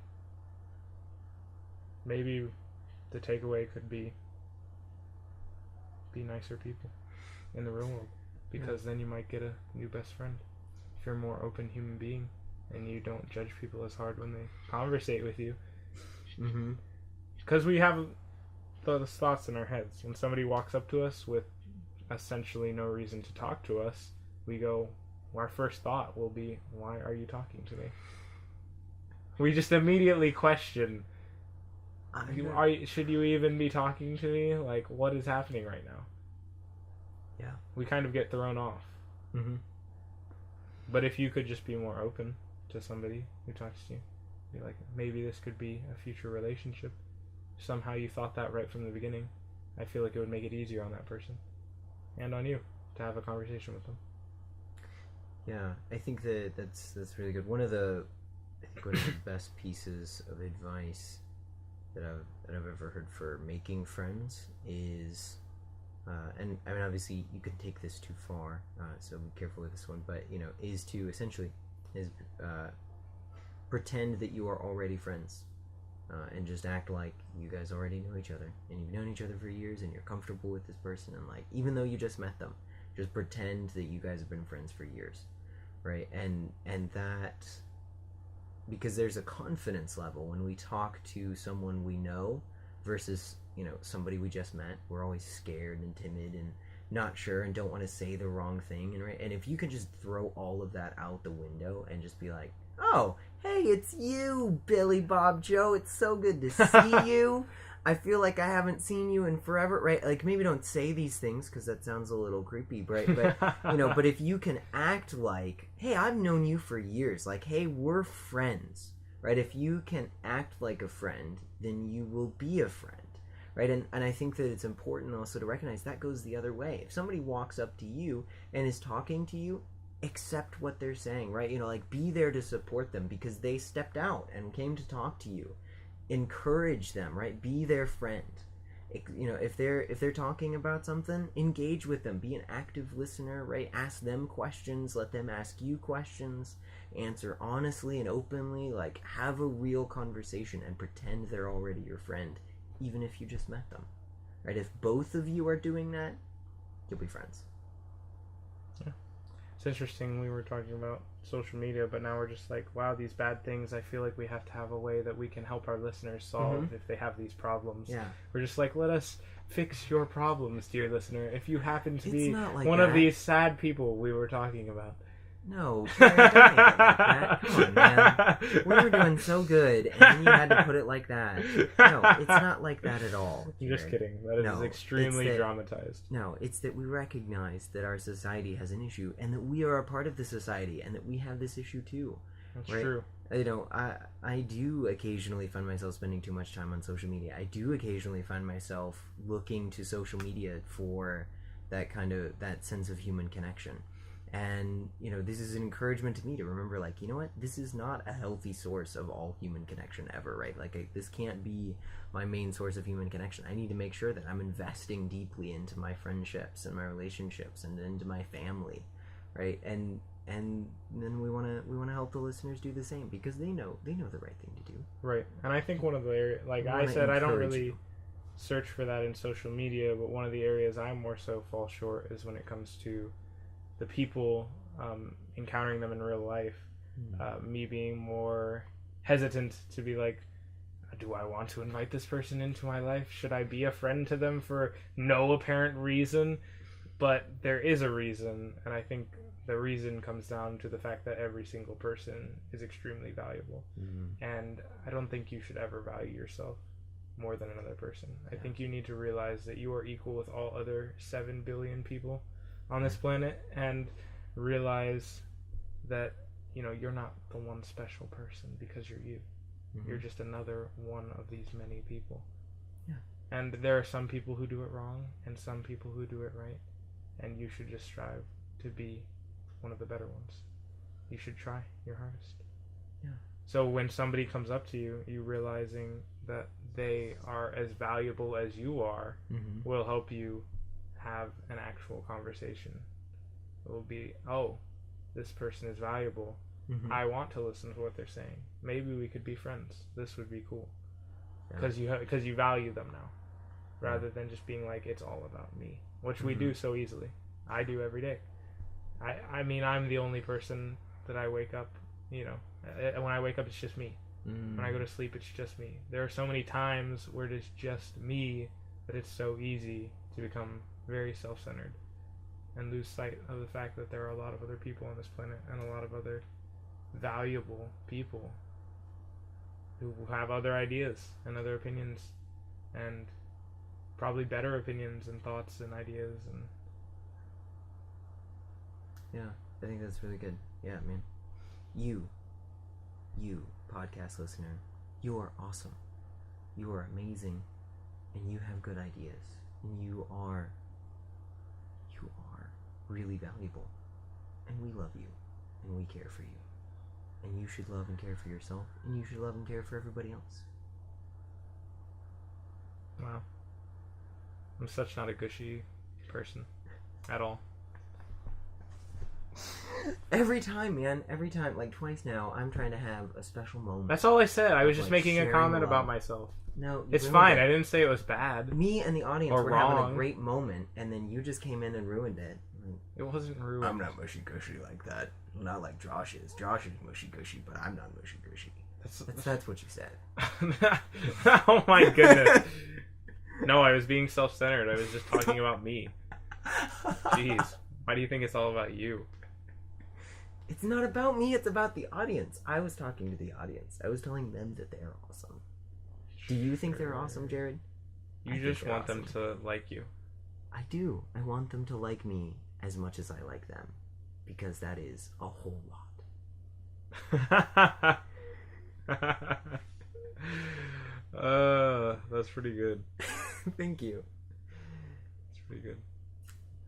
B: maybe the takeaway could be nicer people in the real world, because then you might get a new best friend if you're a more open human being and you don't judge people as hard when they conversate with you. Because we have those thoughts in our heads. When somebody walks up to us with essentially no reason to talk to us, we go, our first thought will be, why are you talking to me? We just immediately question, should you even be talking to me? Like, what is happening right now?
C: Yeah.
B: We kind of get thrown off. But if you could just be more open to somebody who talks to you, be like, maybe this could be a future relationship. Somehow you thought that right from the beginning. I feel like it would make it easier on that person and on you to have a conversation with them.
C: Yeah, I think that's really good. One of the best pieces of advice that I've ever heard for making friends is, and I mean obviously you could take this too far, so be careful with this one. But is to essentially pretend that you are already friends, and just act like you guys already know each other and you've known each other for years and you're comfortable with this person, and like even though you just met them, just pretend that you guys have been friends for years, right? And that, because there's a confidence level when we talk to someone we know versus somebody we just met. We're always scared and timid and not sure and don't want to say the wrong thing, and if you can just throw all of that out the window and just be like, oh, hey, it's you, Billy Bob Joe. It's so good to see you. I feel like I haven't seen you in forever, right? Like, maybe don't say these things because that sounds a little creepy, right? But, but if you can act like, hey, I've known you for years. Like, hey, we're friends, right? If you can act like a friend, then you will be a friend, right? And I think that it's important also to recognize that goes the other way. If somebody walks up to you and is talking to you, accept what they're saying, right? Like, be there to support them because they stepped out and came to talk to you. Encourage them, right? Be their friend. If they're talking about something, engage with them. Be an active listener, right? Ask them questions. Let them ask you questions. Answer honestly and openly. Like, have a real conversation and pretend they're already your friend, even if you just met them, right? If both of you are doing that, you'll be friends.
B: Yeah. It's interesting, we were talking about social media, but now we're just like, wow, these bad things, I feel like we have to have a way that we can help our listeners solve if they have these problems.
C: Yeah.
B: We're just like, let us fix your problems, dear listener. If you happen to be
C: like
B: one
C: that.
B: of these sad people we were talking about.
C: No, Jared, don't make it like that. Come on, man. We were doing so good, and then you had to put it like that. No, it's not like that at all,
B: I'm
C: Jared.
B: just kidding. That is extremely dramatized.
C: No, it's that we recognize that our society has an issue, and that we are a part of the society, and that we have this issue too.
B: That's
C: right?
B: true.
C: I do occasionally find myself spending too much time on social media. I do occasionally find myself looking to social media for that sense of human connection. And, this is an encouragement to me to remember, like, you know what? This is not a healthy source of all human connection ever, right? Like, this can't be my main source of human connection. I need to make sure that I'm investing deeply into my friendships and my relationships and into my family, right? And then we want to help the listeners do the same because they know the right thing to do.
B: Right. And I think one of the, like I said, I don't really search for that in social media, but one of the areas I more so fall short is when it comes to the people, encountering them in real life, me being more hesitant to be like, do I want to invite this person into my life? Should I be a friend to them for no apparent reason? But there is a reason, and I think the reason comes down to the fact that every single person is extremely valuable. And I don't think you should ever value yourself more than another person. I
C: Yeah.
B: think you need to realize that you are equal with all other 7 billion people on this planet, and realize that, you're not the one special person because you're you.
C: Mhm.
B: You're just another one of these many people.
C: Yeah.
B: And there are some people who do it wrong and some people who do it right. And you should just strive to be one of the better ones. You should try your hardest.
C: Yeah.
B: So when somebody comes up to you, you realizing that they are as valuable as you are
C: Mhm.
B: will help you have an actual conversation. It will be, oh, this person is valuable.
C: Mhm.
B: I want to listen to what they're saying. Maybe we could be friends. This would be cool.
C: Yeah.
B: Because you value them now, rather than just being like, it's all about me, which we do so easily. I do every day. I mean, I'm the only person that I wake up, when I wake up, it's just me.
C: Mm.
B: When I go to sleep, it's just me. There are so many times where it is just me that it's so easy to become very self-centered and lose sight of the fact that there are a lot of other people on this planet and a lot of other valuable people who have other ideas and other opinions, and probably better opinions and thoughts and ideas. And
C: Yeah, I think that's really good. Yeah, man. You, podcast listener, you are awesome. You are amazing, and you have good ideas, and you are really valuable, and we love you, and we care for you, and you should love and care for yourself, and you should love and care for everybody else.
B: wow, I'm such not a gushy person at all.
C: Every time, man, like twice now, I'm trying to have a special moment.
B: That's all I said. I was just
C: Like
B: making a
C: sharing
B: comment
C: love.
B: about myself.
C: No, you
B: It's
C: ruined
B: fine.
C: it.
B: I didn't say it was bad.
C: Me and the audience
B: Or
C: were having a
B: wrong.
C: great moment, and then you just came in and ruined it.
B: It wasn't rude.
C: I'm not mushy gushy like that. Not like Josh is. Josh is mushy gushy, but I'm not mushy gushy. That's what you said.
B: Oh my goodness. No, I was being self-centered. I was just talking about me. Jeez. Why do you think it's all about you?
C: It's not about me, it's about the audience. I was talking to the audience. I was telling them that they're awesome. Do you think they're awesome, Jared? I
B: You
C: think
B: just
C: they're
B: want them
C: awesome.
B: to like you.
C: I do. I want them to like me as much as I like them. Because that is a whole lot.
B: That's pretty good.
C: Thank you.
B: That's pretty good.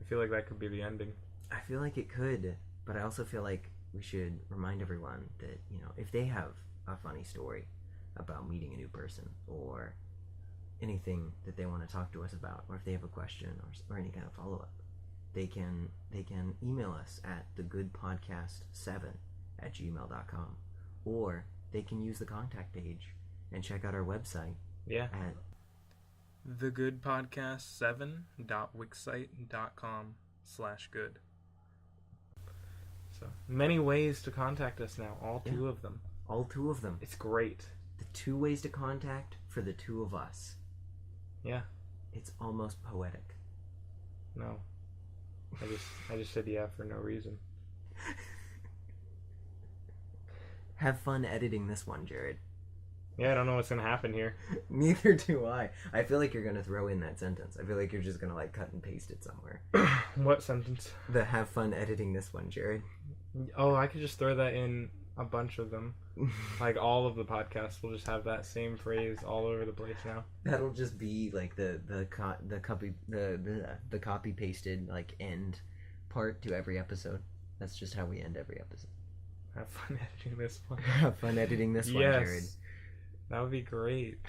B: I feel like that could be the ending.
C: I feel like it could, but I also feel like we should remind everyone that, if they have a funny story about meeting a new person or anything that they want to talk to us about, or if they have a question or any kind of follow-up, they can email us at thegoodpodcast7@gmail.com, or they can use the contact page and check out our website
B: Yeah.
C: at
B: thegoodpodcast7.wixsite.com/good. So many ways to contact us now, all two of them.
C: all two of them.
B: It's great.
C: The 2 ways to contact for the 2 of us.
B: Yeah.
C: It's almost poetic.
B: No. I just said yeah for no reason.
C: Have fun editing this one, Jared.
B: Yeah, I don't know what's gonna happen here.
C: Neither do I. I feel like you're gonna throw in that sentence. I feel like you're just gonna cut and paste it somewhere.
B: What sentence?
C: The have fun editing this one, Jared.
B: Oh, I could just throw that in a bunch of them. Like all of the podcasts will just have that same phrase all over the place now.
C: That'll just be like the copy pasted end part to every episode. That's just how we end every episode.
B: Have fun editing this one.
C: Have fun editing this one, Jared.
B: Yes. That would be great.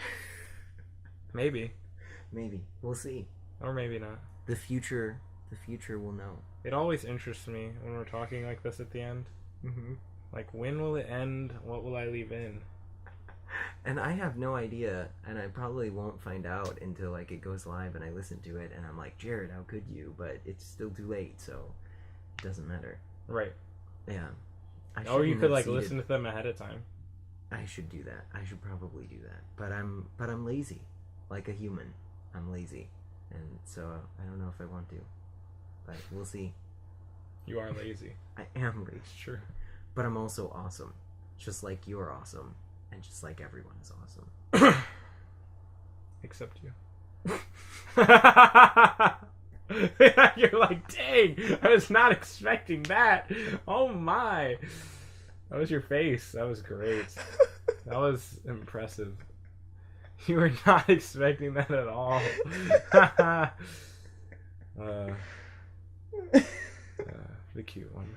B: Maybe.
C: Maybe. We'll see.
B: Or maybe not.
C: The future will know.
B: It always interests me when we're talking like this at the end.
C: Mm-hmm.
B: Like, when will it end? What will I leave in?
C: And I have no idea, and I probably won't find out until it goes live and I listen to it and I'm like, Jared, how could you? But it's still too late, so it doesn't matter.
B: Right.
C: Yeah.
B: Or you could
C: seeded.
B: listen to them ahead of time.
C: I should do that. I should probably do that. But I'm lazy. Like a human. I'm lazy. And so I don't know if I want to. But we'll see.
B: You are lazy.
C: I am lazy.
B: It's true.
C: But I'm also awesome. Just like you're awesome. And just like everyone is awesome.
B: except you. You're like, dang, I was not expecting that. Oh my. That was your face. That was great. That was impressive. You were not expecting that at all. The cute one.